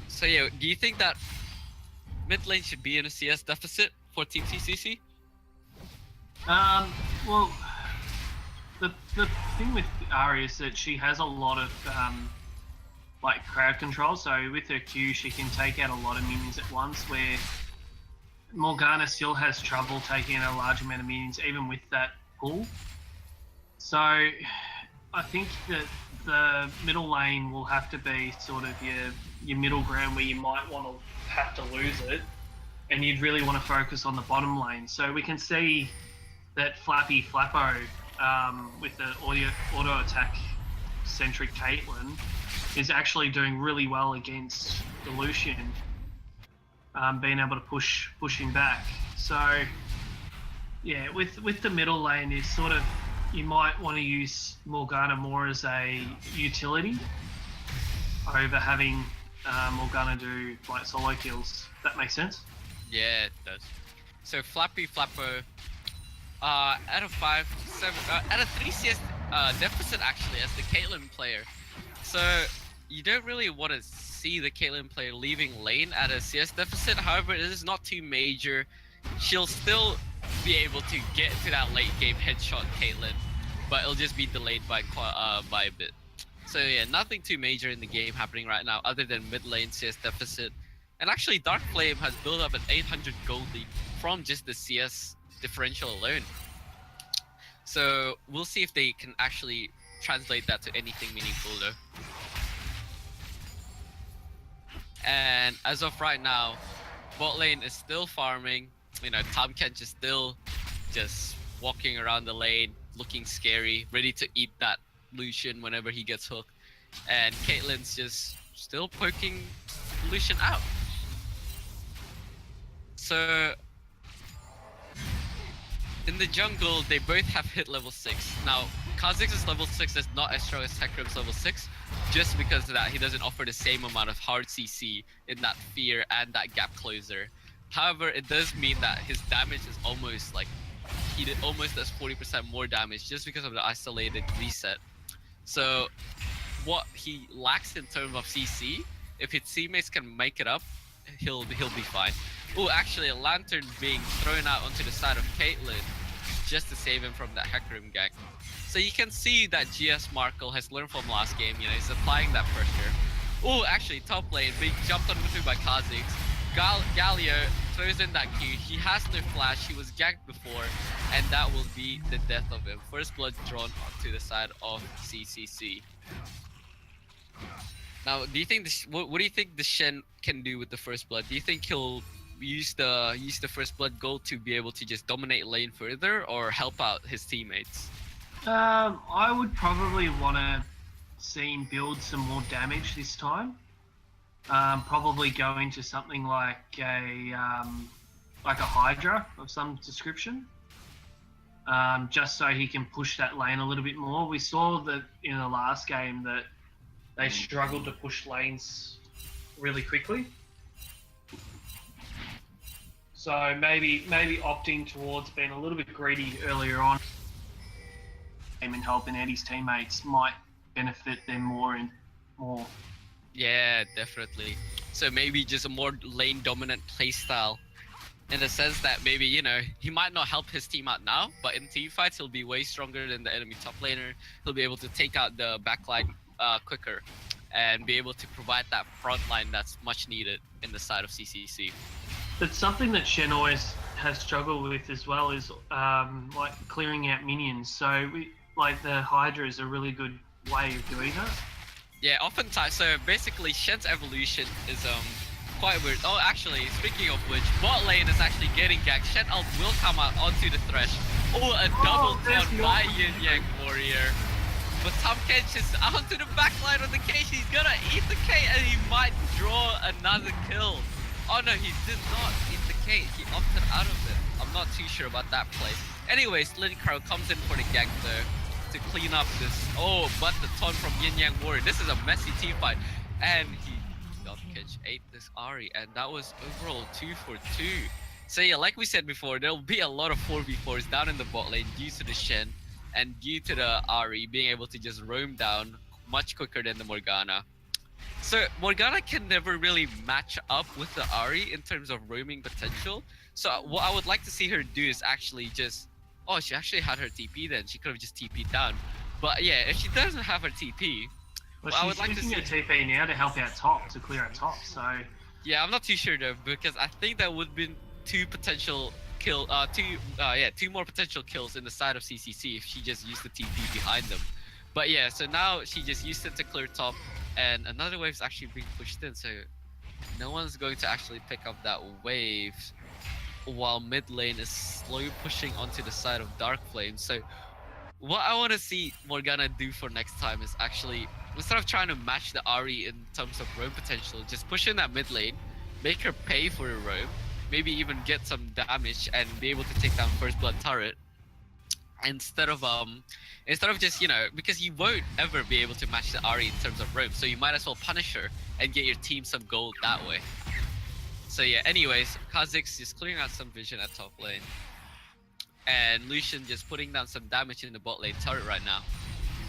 So yeah, do you think that mid lane should be in a CS deficit for Team CCC? Well, the thing with Ahri is that she has a lot of like crowd control, so with her Q she can take out a lot of minions at once, where Morgana still has trouble taking out a large amount of minions even with that pull. So I think that the middle lane will have to be sort of your middle ground, where you might want to have to lose it and you'd really want to focus on the bottom lane. So we can see that Flappy Flappo with the auto attack centric Caitlyn is actually doing really well against the Lucian, being able to push him back. So yeah, with the middle lane, is sort of, you might want to use Morgana more as a utility over having Morgana do like solo kills. That makes sense? Yeah, it does. So Flappy Flappo, out of 3 CS deficit actually as the Caitlyn player. So you don't really want to see the Caitlyn player leaving lane at a CS deficit. However, it is not too major. She'll still be able to get to that late game headshot Caitlyn, but it'll just be delayed by a bit. So yeah, nothing too major in the game happening right now other than mid lane CS deficit. And actually Dark Flame has built up an 800 gold lead from just the CS differential alone. So we'll see if they can actually translate that to anything meaningful though. And as of right now, bot lane is still farming. You know, Tom Kent is still just walking around the lane, looking scary, ready to eat that Lucian whenever he gets hooked. And Caitlyn's just still poking Lucian out. So in the jungle, they both have hit level 6. Now, Kha'Zix's level 6 is not as strong as Hecarim's level 6, just because of that he doesn't offer the same amount of hard CC in that fear and that gap closer. However, it does mean that his damage is almost like, he almost does 40% more damage just because of the isolated reset. So what he lacks in terms of CC, if his teammates can make it up, he'll be fine. Oh, actually a lantern being thrown out onto the side of Caitlyn just to save him from that Hecarim gank. So you can see that GS Markle has learned from last game, you know, he's applying that pressure. Oh, actually top lane being jumped on by Kha'Zix. Galio throws in that Q, he has no flash, he was ganked before, and that will be the death of him. First blood drawn onto the side of CCC. Now, do you think what do you think the Shen can do with the first blood? Do you think he'll use the first blood gold to be able to just dominate lane further, or help out his teammates? I would probably want to see him build some more damage this time. Probably go into something like a Hydra of some description, just so he can push that lane a little bit more. We saw that in the last game that they struggled to push lanes really quickly. So maybe opting towards being a little bit greedy earlier on and helping out his teammates might benefit them more. Yeah, definitely. So maybe just a more lane dominant playstyle, in the sense that maybe, you know, he might not help his team out now, but in team fights he'll be way stronger than the enemy top laner. He'll be able to take out the backline quicker and be able to provide that front line that's much needed in the side of CCC. But something that Shen always has struggled with as well is like clearing out minions. So like the Hydra is a really good way of doing that. Yeah, oftentimes. So basically, Shen's evolution is quite weird. Oh, actually, speaking of which, bot lane is actually getting ganked. Shen ult will come out onto the thresh. Oh, a double down by Yin Yang Warrior. But Tom Kench is onto the backline of the cage. He's gonna eat the K and he might draw another kill. Oh no, he did not eat the K. He opted out of it. I'm not too sure about that play. Anyways, Lin Crow comes in for the gank though, to clean up this. Oh, but the taunt from Yin Yang Warrior. This is a messy team fight. And Tom Kench ate this Ahri, and that was overall 2 for 2. So yeah, like we said before, there'll be a lot of 4v4s down in the bot lane due to the Shen and due to the Ahri being able to just roam down much quicker than the Morgana. So Morgana can never really match up with the Ahri in terms of roaming potential. So what I would like to see her do is actually just... Oh, she actually had her TP then. She could have just TP'd down. But yeah, if she doesn't have her TP... Well, she's I would like using to see her TP now to help out top, to clear out top, so... Yeah, I'm not too sure though, because I think that would have been two more potential kills in the side of CCC if she just used the TP behind them. But yeah, so now she just used it to clear top, and another wave's actually being pushed in, so no one's going to actually pick up that wave, while mid lane is slowly pushing onto the side of Dark Flame. So what I want to see Morgana do for next time is actually, instead of trying to match the Ahri in terms of roam potential, just push in that mid lane, make her pay for a roam, maybe even get some damage and be able to take down First Blood turret, instead of just, you know, because you won't ever be able to match the Ahri in terms of roam, so you might as well punish her and get your team some gold that way. So yeah, anyways, Kha'Zix is clearing out some vision at top lane, and Lucian just putting down some damage in the bot lane turret right now.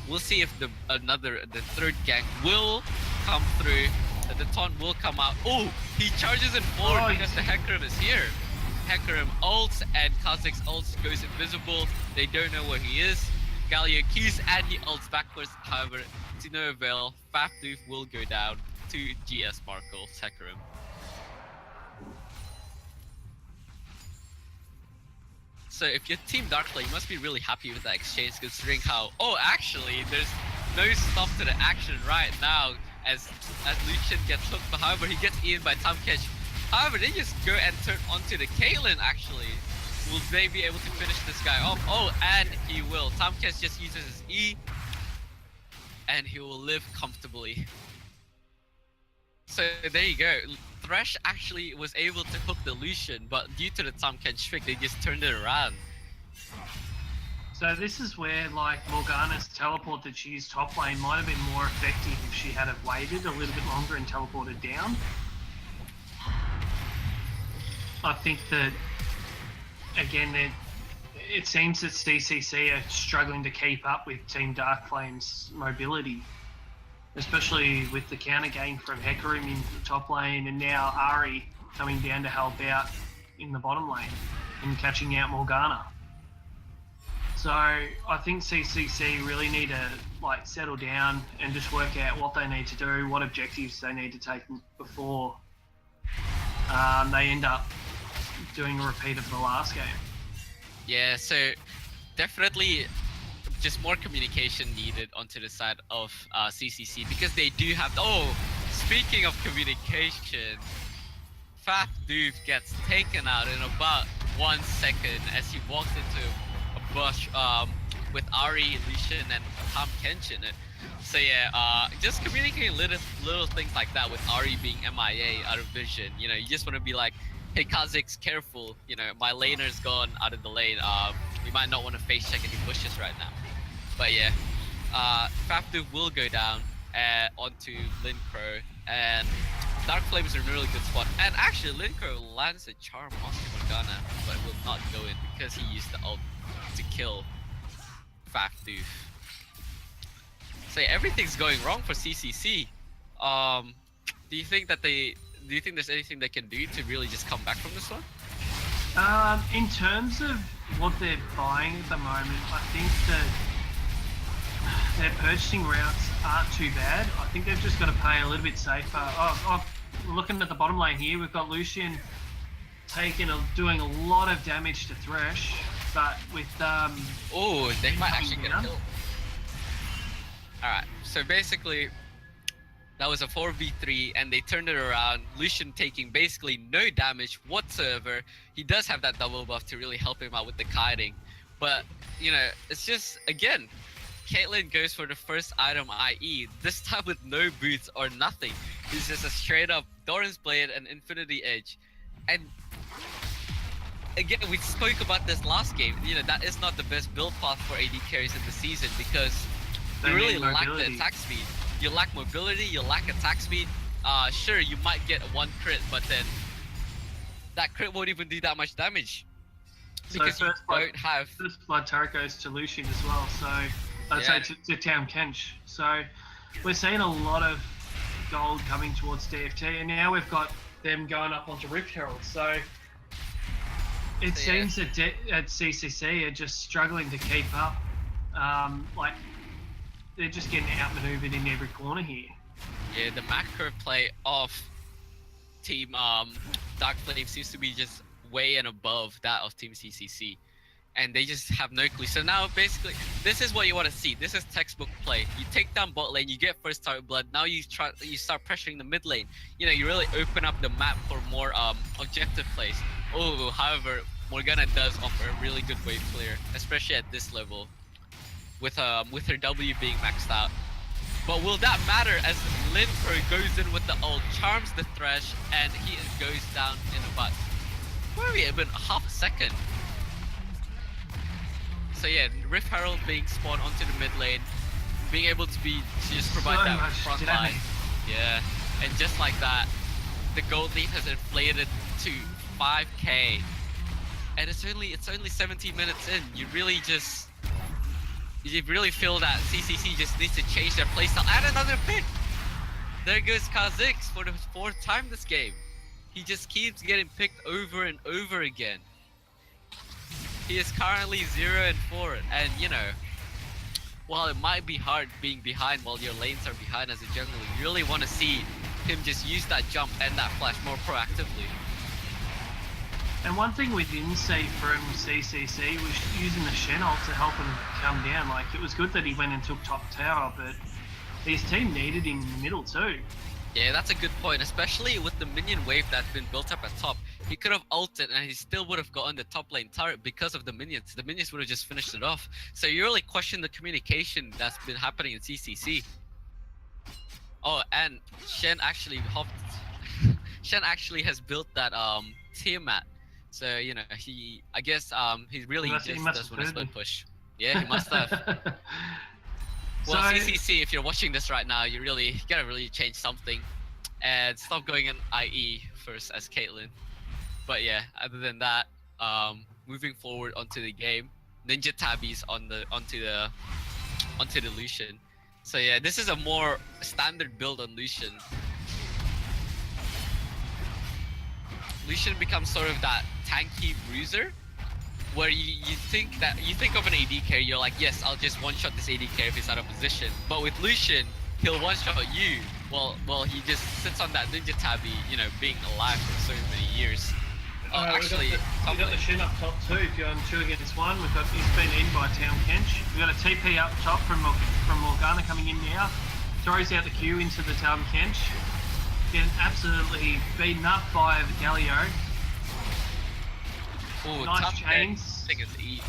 We'll see if the third gank will come through. The taunt will come out. Oh, he charges in forward because the Hecarim is here. Hecarim ults and Kha'Zix ults goes invisible. They don't know where he is. Galio Qs and he ults backwards. However, to no avail. Fafdoof will go down to GS Markle Hecarim. So if you're Team Darkflame, you must be really happy with that exchange, considering how... Oh, actually, there's no stop to the action right now as Lucian gets hooked. But however, he gets eaten by Tom Kench. However, they just go and turn onto the Caitlyn, actually. Will they be able to finish this guy off? Oh, and he will. Tom Kench just uses his E, and he will live comfortably. So there you go. Thresh actually was able to hook the Lucian, but due to the Tom Kench trick, they just turned it around. So this is where, like, Morgana's teleport that she used top lane might have been more effective if she had have waited a little bit longer and teleported down. I think that, again, it seems that CCC are struggling to keep up with Team Darkflame's mobility, especially with the counter gain from Hecarim in the top lane, and now Ahri coming down to help out in the bottom lane and catching out Morgana. So I think CCC really need to, like, settle down and just work out what they need to do, what objectives they need to take before they end up doing a repeat of the last game. Yeah, so definitely just more communication needed onto the side of CCC, because they do have... Oh, speaking of communication, Fafdoof gets taken out in about 1 second as he walks into a bush, with Ari, Lucian, and Tom Kench in it. So yeah, just communicating little things like that with Ari being MIA out of vision. You know, you just want to be like, hey Kha'Zix, careful. You know, my laner's gone out of the lane. We might not want to face check any bushes right now. But yeah, Fafdu will go down onto Lincro, and Dark Flame is a really good spot. And actually, Lincro lands a charm onto Morgana, but will not go in because he used the ult to kill Fafdu. So yeah, everything's going wrong for CCC. Do you think there's anything they can do to really just come back from this one? In terms of what they're buying at the moment, I think that their purchasing routes aren't too bad. I think they've just got to play a little bit safer. Looking at the bottom lane here, we've got Lucian doing a lot of damage to Thresh, but with oh, they might actually get a kill. Alright, so basically that was a 4v3 and they turned it around. Lucian taking basically no damage whatsoever. He does have that double buff to really help him out with the kiting. But, you know, it's just, again, Caitlyn goes for the first item, IE, this time with no boots or nothing. It's just a straight up Doran's Blade and Infinity Edge. And again, we spoke about this last game. You know, that is not the best build path for AD carries in the season because you really lack the attack speed. You lack mobility, you lack attack speed. Sure, you might get one crit, but then that crit won't even do that much damage. Because you don't have... First blood turret goes to Lucian as well, so... I'd say to Town Kench. So we're seeing a lot of gold coming towards DFT, and now we've got them going up onto Rift Herald. So it seems that at CCC are just struggling to keep up. Like they're just getting outmaneuvered in every corner here. Yeah, the macro play of Team Dark Flame seems to be just way and above that of Team CCC. And they just have no clue. So now basically, this is what you want to see. This is textbook play. You take down bot lane, you get first target blood. Now you start pressuring the mid lane. You know, you really open up the map for more objective plays. Oh, however, Morgana does offer a really good wave clear, especially at this level, with her W being maxed out. But will that matter as Lincro goes in with the ult, charms the Thresh, and he goes down in about, where are we? Even half a second. So yeah, Rift Herald being spawned onto the mid lane, being able to just provide that front line. Yeah, and just like that, the gold lead has inflated to 5k, and it's only 17 minutes in. You really feel that CCC just needs to change their playstyle. Add another pick. There goes Kha'Zix for the 4th time this game. He just keeps getting picked over and over again. He is currently 0-4, and you know, while it might be hard being behind while your lanes are behind as a jungler, you really want to see him just use that jump and that flash more proactively. And one thing we didn't see from CCC was using the Shen ult to help him come down. Like, it was good that he went and took top tower, but his team needed him in the middle too. Yeah, that's a good point, especially with the minion wave that's been built up at top. He could have ulted and he still would have gotten the top lane turret because of the minions. The minions would have just finished it off. So you really question the communication that's been happening in CCC. Oh, and Shen actually has built that Tiamat. So, you know, I guess he really just does want to slow push. Yeah, he must have. Well, so, CCC, if you're watching this right now, you gotta really change something and stop going in IE first as Caitlyn. But yeah, other than that, moving forward onto the game, Ninja Tabbies onto the Lucian. So yeah, this is a more standard build on Lucian. Lucian becomes sort of that tanky bruiser, where you think of an AD carry, you're like, yes, I'll just one-shot this AD carry if he's out of position. But with Lucian, he'll one-shot you. Well, he just sits on that Ninja Tabby, you know, being alive for so many years. Actually, we got the Shen up top too. If you're on 2 against 1, he's been in by Town Kench. We got a TP up top from Morgana coming in now. Throws out the Q into the Town Kench. Getting absolutely beaten up by the Galio. Ooh, nice chains. Thing is E.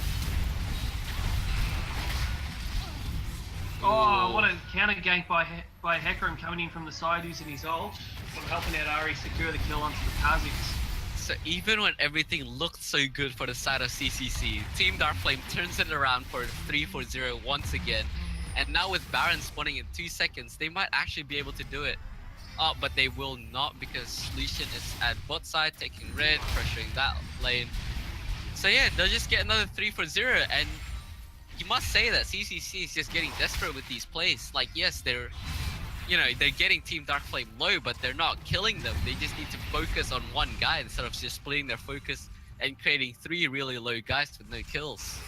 Oh, Ooh. what a counter gank by Hecarim coming in from the side using his ult. I'm helping out Ari secure the kill onto the Kazakhs. So even when everything looked so good for the side of CCC, Team Darkflame turns it around for 3-4-0 once again. And now with Baron spawning in 2 seconds, they might actually be able to do it. Oh, but they will not because Lucian is at bot side taking red, pressuring that lane. So yeah, they'll just get another 3-4-0, and you must say that CCC is just getting desperate with these plays. Like, yes, they're getting Team Darkflame low, but they're not killing them. They just need to focus on one guy instead of just splitting their focus and creating 3 really low guys with no kills.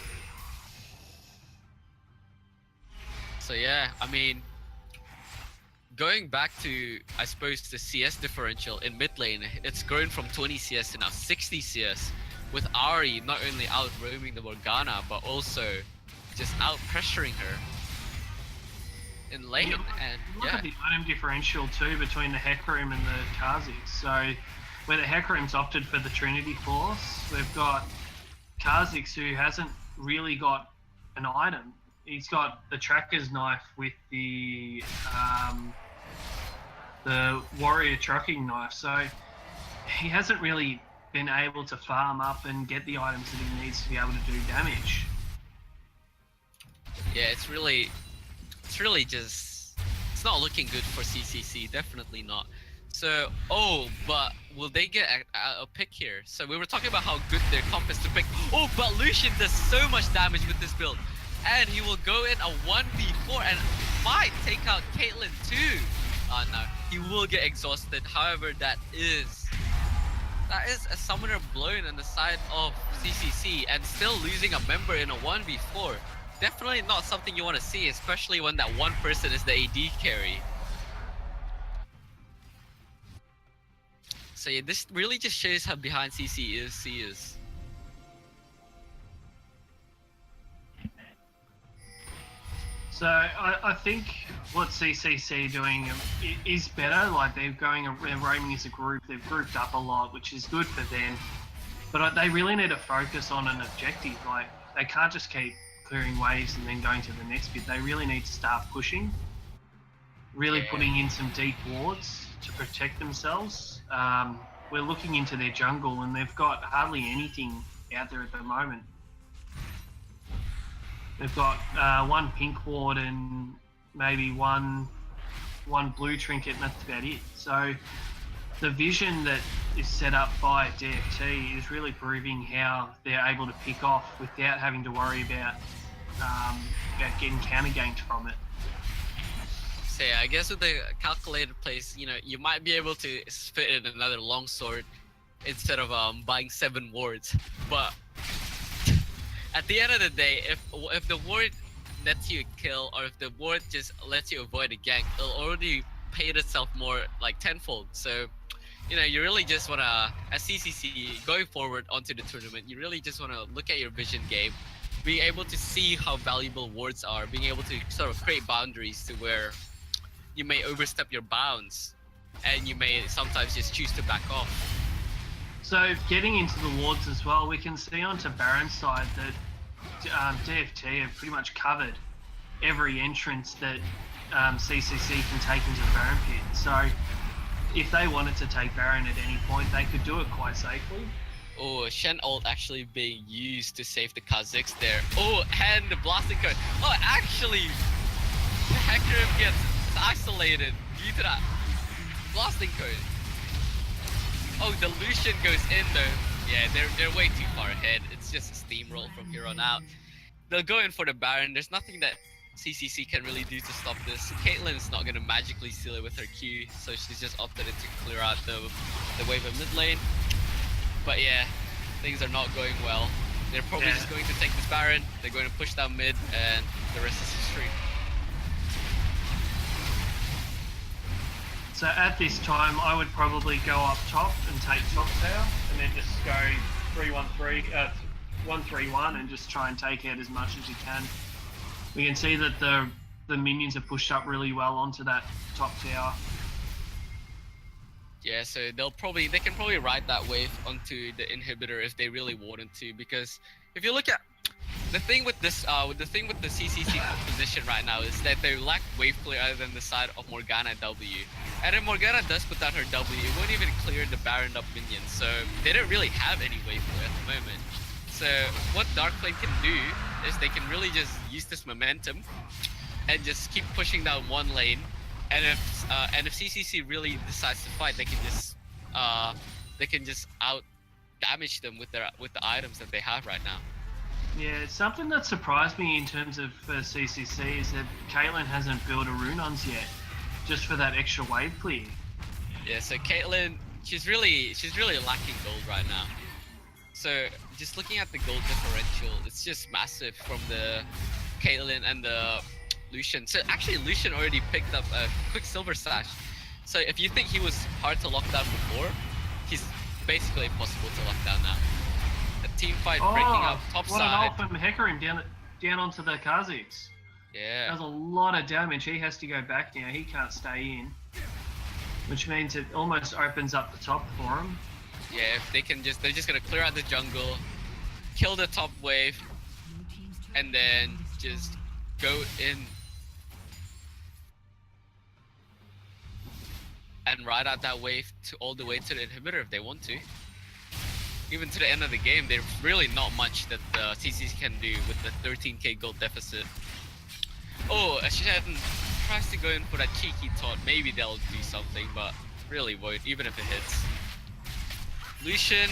So yeah, I mean, going back to, I suppose, the CS differential in mid lane, it's grown from 20 CS to now 60 CS, with Ari not only out roaming the Morgana, but also just out pressuring her in lane. And Look yeah, at the item differential too between the Hecarim and the Kha'Zix. So where the Hecarim's opted for the Trinity Force, we've got Kha'Zix who hasn't really got an item. He's got the Tracker's Knife with the Warrior Trucking Knife. So he hasn't really been able to farm up and get the items that he needs to be able to do damage. yeah, it's really just, it's not looking good for CCC, definitely not. So, but will they get a pick here? So we were talking about how good their comp is to pick. Oh, but Lucian does so much damage with this build. And he will go in a 1v4 and might take out Caitlyn too. No, he will get exhausted. However, that is a summoner blown on the side of CCC and still losing a member in a 1v4. Definitely not something you want to see, especially when that one person is the AD carry. So yeah, this really just shows how behind CC is. So I think what CCC are doing is better. Like they're roaming as a group. They've grouped up a lot, which is good for them. But they really need to focus on an objective. Like they can't just keep clearing waves and then going to the next bit. They really need to start pushing. Really putting in some deep wards to protect themselves. We're looking into their jungle and they've got hardly anything out there at the moment. They've got one pink ward and maybe one blue trinket, and that's about it. So the vision that is set up by DFT is really proving how they're able to pick off without having to worry about getting counter ganked from it. So yeah, I guess with the calculated plays, you might be able to fit in another longsword instead of buying 7 wards. But at the end of the day, if the ward lets you kill, or if the ward just lets you avoid a gank, it'll already pay itself more, like tenfold. So, you really just wanna, as CCC going forward onto the tournament, you really just wanna look at your vision game, being able to see how valuable wards are, being able to sort of create boundaries to where you may overstep your bounds, and you may sometimes just choose to back off. So getting into the wards as well, we can see onto Baron's side that DFT have pretty much covered every entrance that CCC can take into the Baron pit. So if they wanted to take Baron at any point, they could do it quite safely. Oh, Shen ult actually being used to save the Kazakhs there. Oh, and the blasting code. Oh, actually, the Hecarim gets isolated due to that blasting code. Oh, the Lucian goes in though. Yeah, they're way too far ahead. It's just a steamroll from here on out. They'll go in for the Baron. There's nothing that CCC can really do to stop this. Caitlyn is not gonna magically steal it with her Q, so she's just opted to clear out the wave of mid lane. But yeah, things are not going well. They're probably just going to take this Baron. They're going to push down mid, and the rest is history. So at this time, I would probably go up top and take top tower, and then just go 3-1-3, 1-3-1, and just try and take out as much as you can. We can see that the minions are pushed up really well onto that top tower. Yeah, so they can probably ride that wave onto the inhibitor if they really wanted to, because if you look at the thing with this, the thing with the CCC position right now is that they lack wave clear other than the side of Morgana W. And if Morgana does put out her W, it won't even clear the Baron up minions, so they don't really have any wave clear at the moment. So what Darkflame can do is they can really just use this momentum and just keep pushing down one lane. And if CCC really decides to fight, they can just out damage them with the items that they have right now. Yeah, something that surprised me in terms of CCC is that Caitlyn hasn't built a Runons yet, just for that extra wave clear. Yeah, so Caitlyn, she's really lacking gold right now. So just looking at the gold differential, it's just massive from the Caitlyn and the Lucian. So actually Lucian already picked up a Quicksilver Sash. So if you think he was hard to lock down before, he's basically impossible to lock down now. A team fight breaking up top what side. an ult from Hecarim down onto the Kha'Zix. Yeah. Does a lot of damage. He has to go back now. He can't stay in, which means it almost opens up the top for him. Yeah, if they can they're just gonna clear out the jungle, kill the top wave, and then just go in and ride out that wave to all the way to the inhibitor if they want to. Even to the end of the game, there's really not much that the CCC can do with the 13k gold deficit. Oh, Ashen tries to go in for that cheeky taunt. Maybe they'll do something, but really won't, even if it hits. Lucian,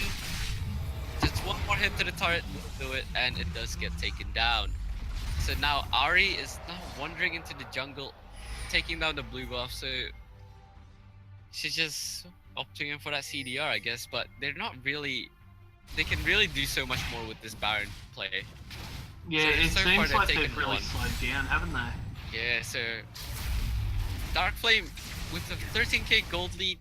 just one more hit to the turret will do it, and it does get taken down. So now Ahri is now wandering into the jungle, taking down the blue buff, so she's just opting in for that CDR, I guess, but they're not really... They can really do so much more with this Baron play. Yeah, So it so far seems like taken they've really one. slowed down, haven't they? Yeah, so Darkflame with a 13k gold lead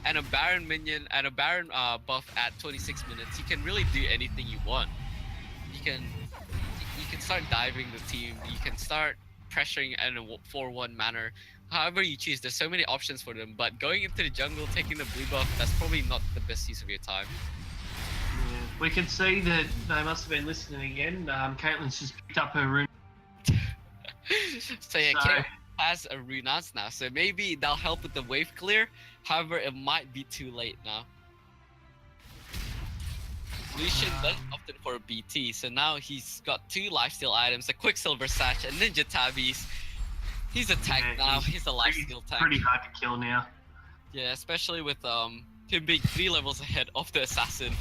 and a Baron minion and a Baron buff at 26 minutes, you can really do anything you want. You can start diving the team, you can start pressuring in a 4-1 manner. However you choose, there's so many options for them, but going into the jungle, taking the blue buff, that's probably not the best use of your time. Yeah. We can see that they must have been listening again. Caitlyn's just picked up her rune. So yeah, Caitlyn has a Runance now, so maybe that'll help with the wave clear. However, it might be too late now. Lucian does opt in for a BT, so now he's got 2 lifesteal items, a Quicksilver Sash and Ninja Tabbies. He's a tank now, he's a lifesteal tank. Pretty hard to kill now. Yeah, especially with him being 3 levels ahead of the assassin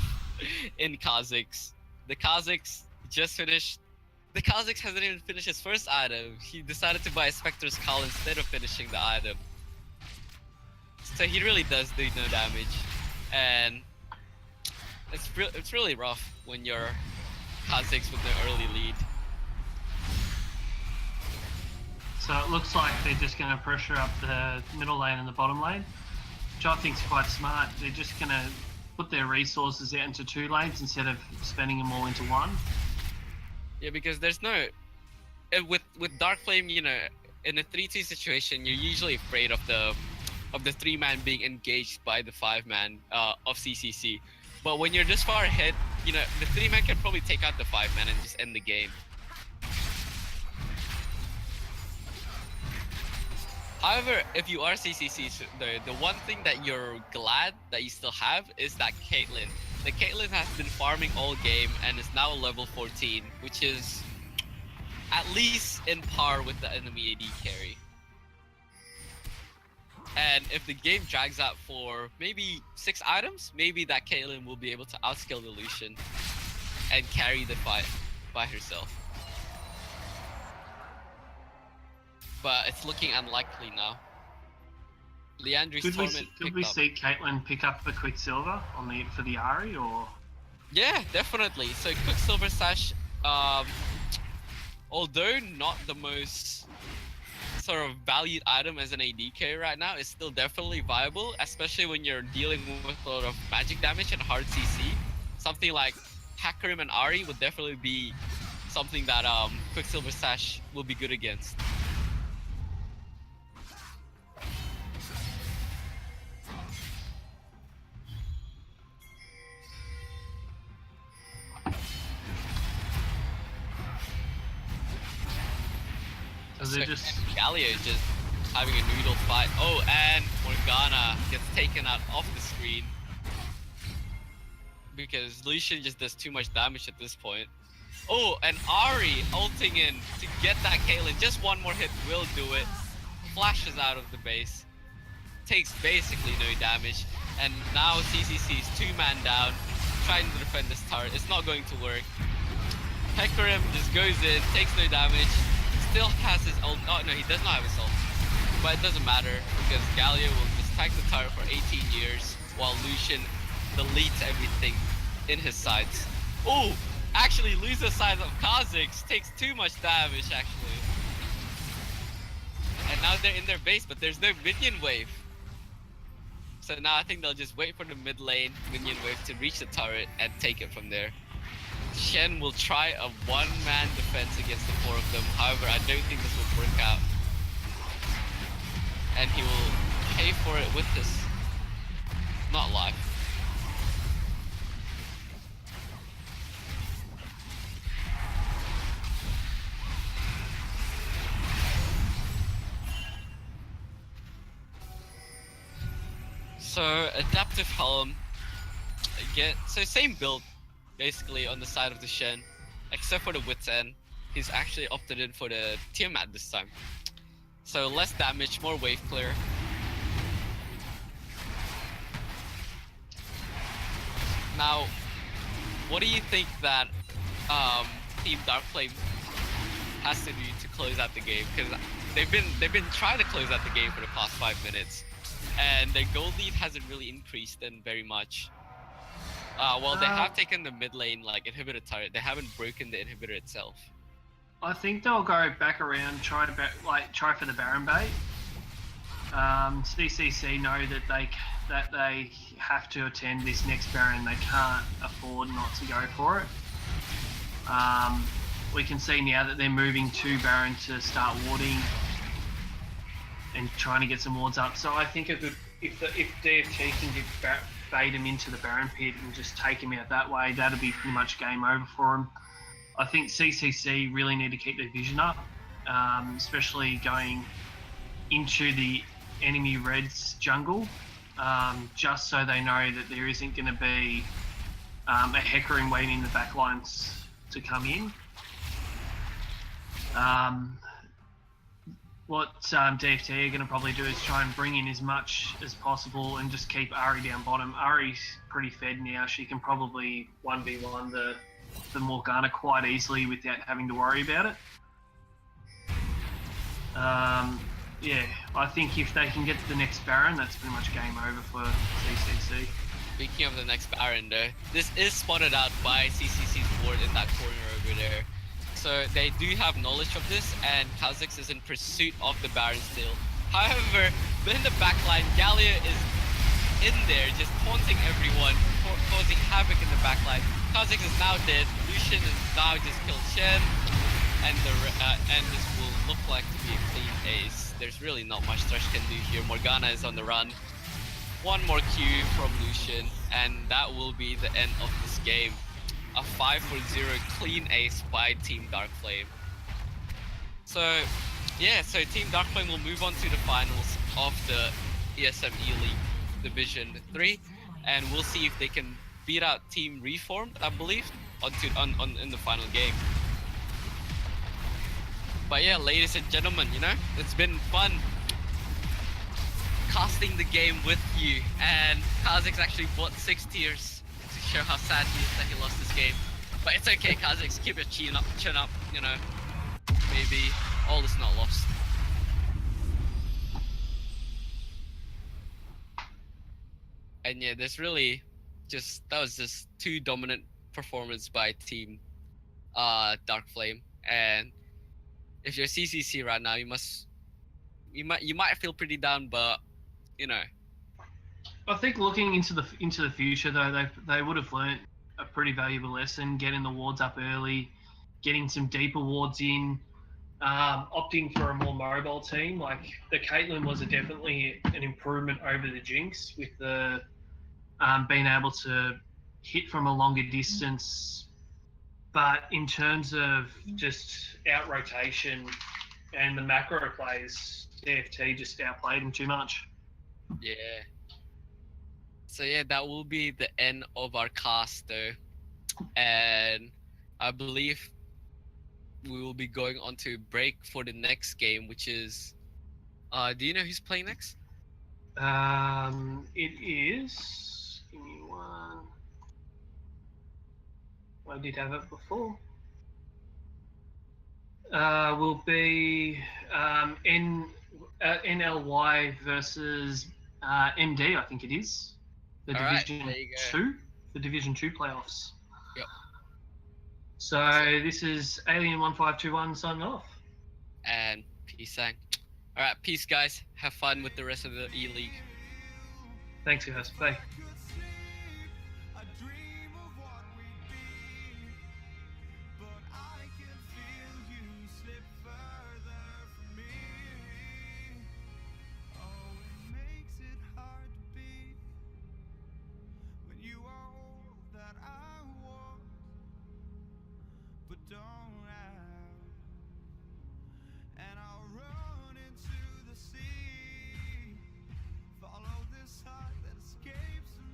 in Kha'Zix. The Kha'Zix just finished. The Kha'Zix hasn't even finished his first item. He decided to buy a Spectre's Call instead of finishing the item. So he really does do no damage, and it's really rough when you're Kha'Zix with the early lead. So it looks like they're just going to pressure up the middle lane and the bottom lane, which I think is quite smart. They're just going to put their resources out into 2 lanes instead of spending them all into 1. Yeah, because there's no... With Darkflame, you know, in a 3-2 situation, you're usually afraid of the 3-man being engaged by the 5-man of CCC. But when you're this far ahead, you know, the 3-man can probably take out the 5-man and just end the game. However, if you are CCC, the one thing that you're glad that you still have is that Caitlyn. The Caitlyn has been farming all game and is now level 14, which is at least in par with the enemy AD carry. And if the game drags out for maybe 6 items, maybe that Caitlyn will be able to outskill the Lucian and carry the fight by herself. But it's looking unlikely now. Leandry's Torment Could we see Caitlyn pick up the Quicksilver for the Ahri, or? Yeah, definitely. So Quicksilver Sash, although not the most sort of valued item as an AD right now, is still definitely viable, especially when you're dealing with a lot of magic damage and hard CC. Something like Hecarim and Ahri would definitely be something that Quicksilver Sash will be good against. they're just Galio is just having a noodle fight. Oh, and Morgana gets taken out off the screen because Lucian just does too much damage at this point. Oh, and Ari ulting in to get that Caitlyn. Just one more hit will do it. Flashes out of the base. Takes basically no damage. And now CCC is 2-man down, trying to defend this turret. It's not going to work. Hecarim just goes in, takes no damage. Still has his ult. Oh no, he does not have his ult. But it doesn't matter because Galio will just tank the turret for 18 years while Lucian deletes everything in his sides. Oh, actually loses the side of Kha'Zix. Takes too much damage actually. And now they're in their base, but there's no minion wave. So now I think they'll just wait for the mid lane minion wave to reach the turret and take it from there. Shen will try a one-man defense against the 4 of them. However, I don't think this will work out. And he will pay for it with this. Not live. So, Adaptive Helm. Again, so same build. Basically on the side of the Shen, except for the Wit's End. He's actually opted in for the Tiamat this time. So less damage, more wave clear. Now, what do you think that Team Darkflame has to do to close out the game? Because they've been trying to close out the game for the past 5 minutes, and their gold lead hasn't really increased them very much. Well, they have taken the mid lane, like, inhibitor turret. They haven't broken the inhibitor itself. I think they'll go back around, try for the Baron bait. CCC know that they have to attend this next Baron. They can't afford not to go for it. We can see now that they're moving to Baron to start warding and trying to get some wards up. So I think if DFT can bait him into the Baron pit and just take him out that way, that'll be pretty much game over for him. I think CCC really need to keep their vision up, especially going into the enemy Red's jungle, just so they know that there isn't going to be a Hecarim waiting in the backlines to come in. What DFT are going to probably do is try and bring in as much as possible and just keep Ari down bottom. Ari's pretty fed now. She can probably 1v1 the Morgana quite easily without having to worry about it. Yeah, I think if they can get to the next Baron, that's pretty much game over for CCC. Speaking of the next Baron though, this is spotted out by CCC's ward in that corner over there. So they do have knowledge of this, and Kha'Zix is in pursuit of the Baron still. However, in the backline, Galio is in there, just taunting everyone, causing havoc in the backline. Kha'Zix is now dead. Lucian is now just killed Shen, and this will look like to be a clean ace. There's really not much Thresh can do here. Morgana is on the run. One more Q from Lucian, and that will be the end of this game. A 5-0 clean ace by Team Darkflame. So, yeah, so Team Darkflame will move on to the finals of the ESM ELEAGUE Division 3, and we'll see if they can beat out Team Reformed, I believe, in the final game. But yeah, ladies and gentlemen, you know, it's been fun casting the game with you, and Kha'Zix actually bought 6 tiers to show how sad he is that he lost this game. But it's okay, Kha'Zix, keep your chin up, you know. Maybe all is not lost. And yeah, there's really that was just 2 dominant performances by Team Darkflame. And if you're CCC right now, you might feel pretty down, but you know. I think looking into the future though, they would have learnt a pretty valuable lesson, getting the wards up early, getting some deeper wards in, opting for a more mobile team. Like the Caitlyn was definitely an improvement over the Jinx with the being able to hit from a longer distance. But in terms of just out rotation and the macro plays, CFT just outplayed him too much. Yeah. So yeah, that will be the end of our cast though, and I believe we will be going on to break for the next game, which is. Do you know who's playing next? It is. Give me one. I did have it before. Will be NLY versus MD, I think it is. The All right, Division there you go. 2? The Division 2 playoffs. Yep. So this is Alien1521 signing off. And peace out. All right, peace, guys. Have fun with the rest of the E-League. Thanks, guys. Bye. I dream of what we'd be, but I can feel you slip further from me. Oh, it makes it hard to be when you are all that I want, but don't have. And I'll run into the sea, follow this heart that escapes me.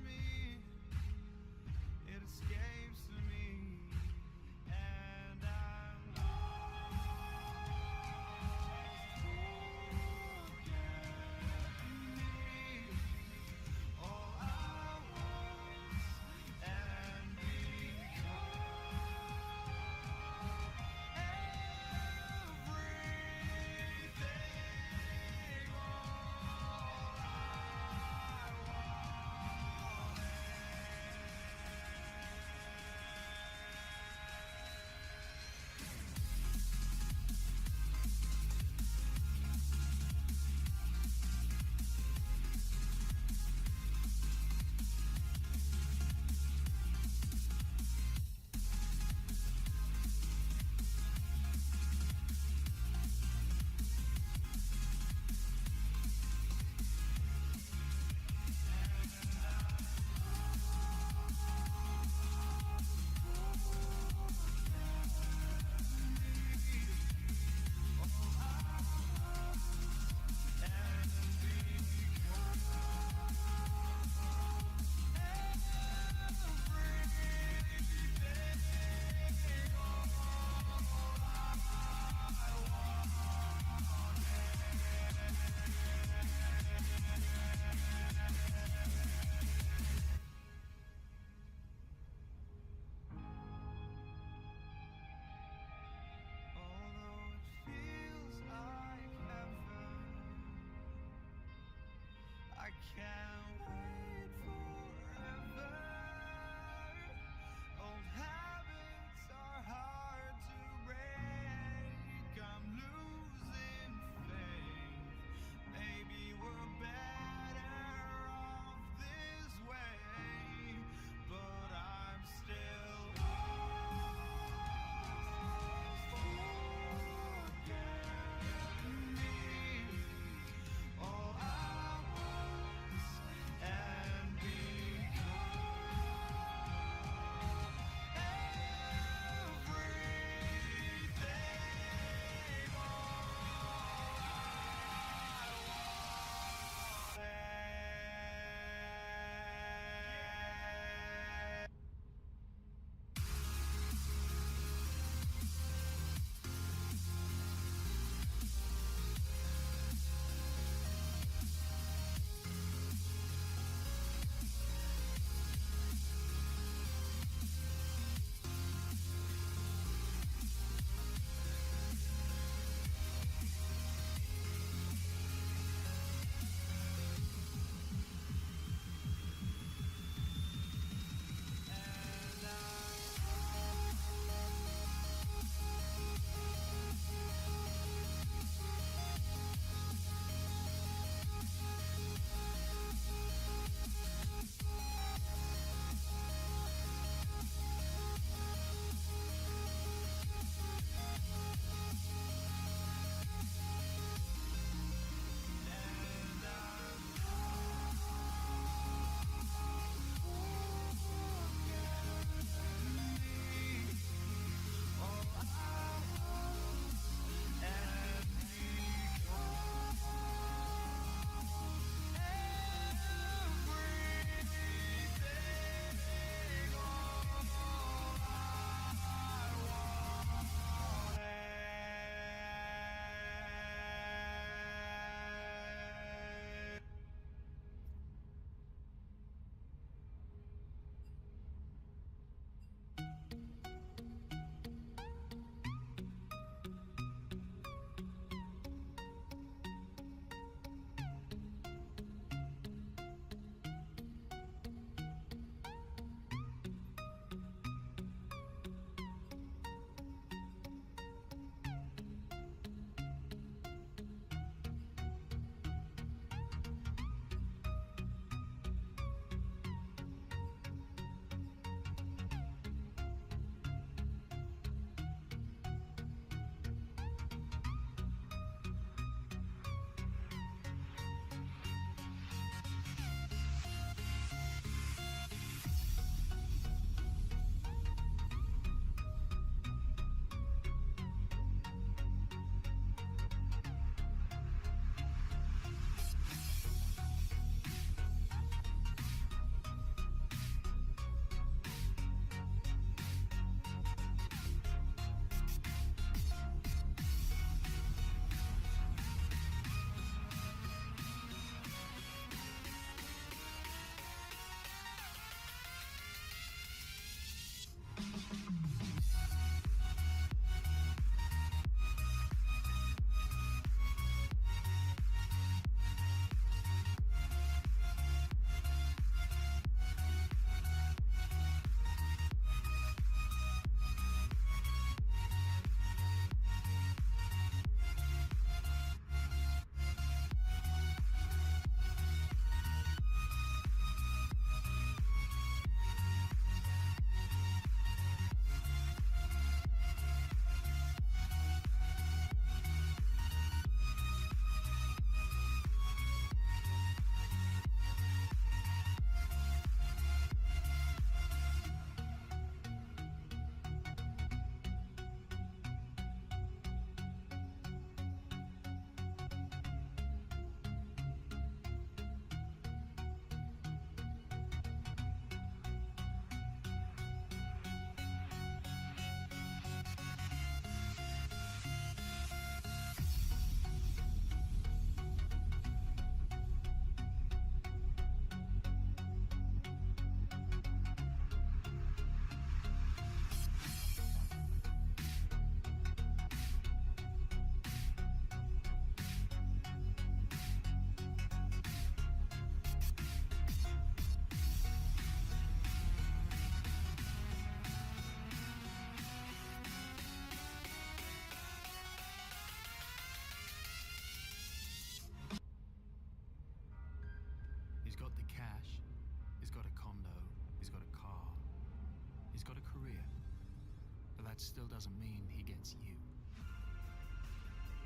that still doesn't mean he gets you.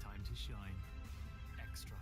Time to shine. Extra.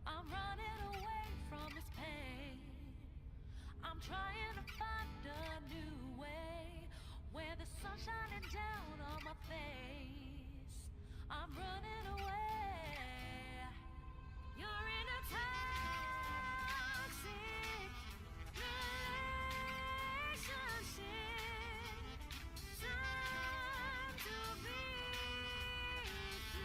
I'm running away from this pain. I'm trying to find a new way where the sun's shining down on my face. I'm running away. You're in a toxic relationship. Time to be free.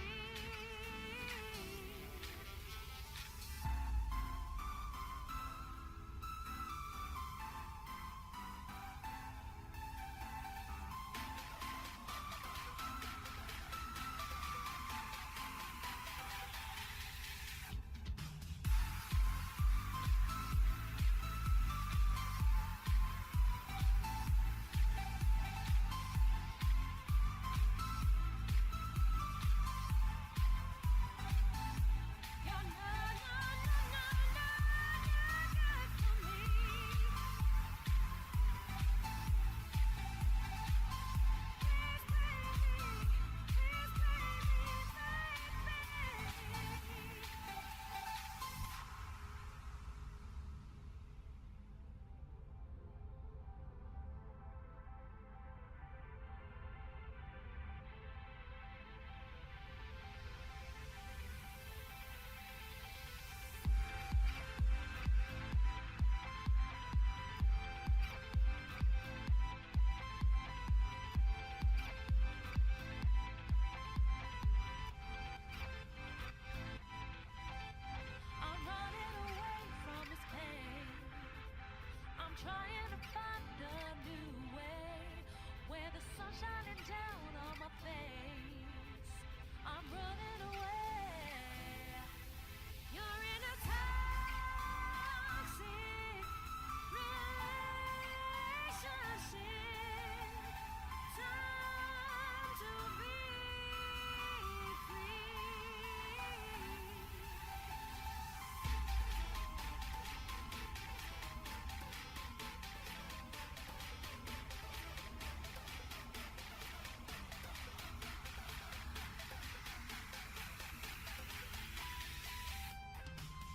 shining down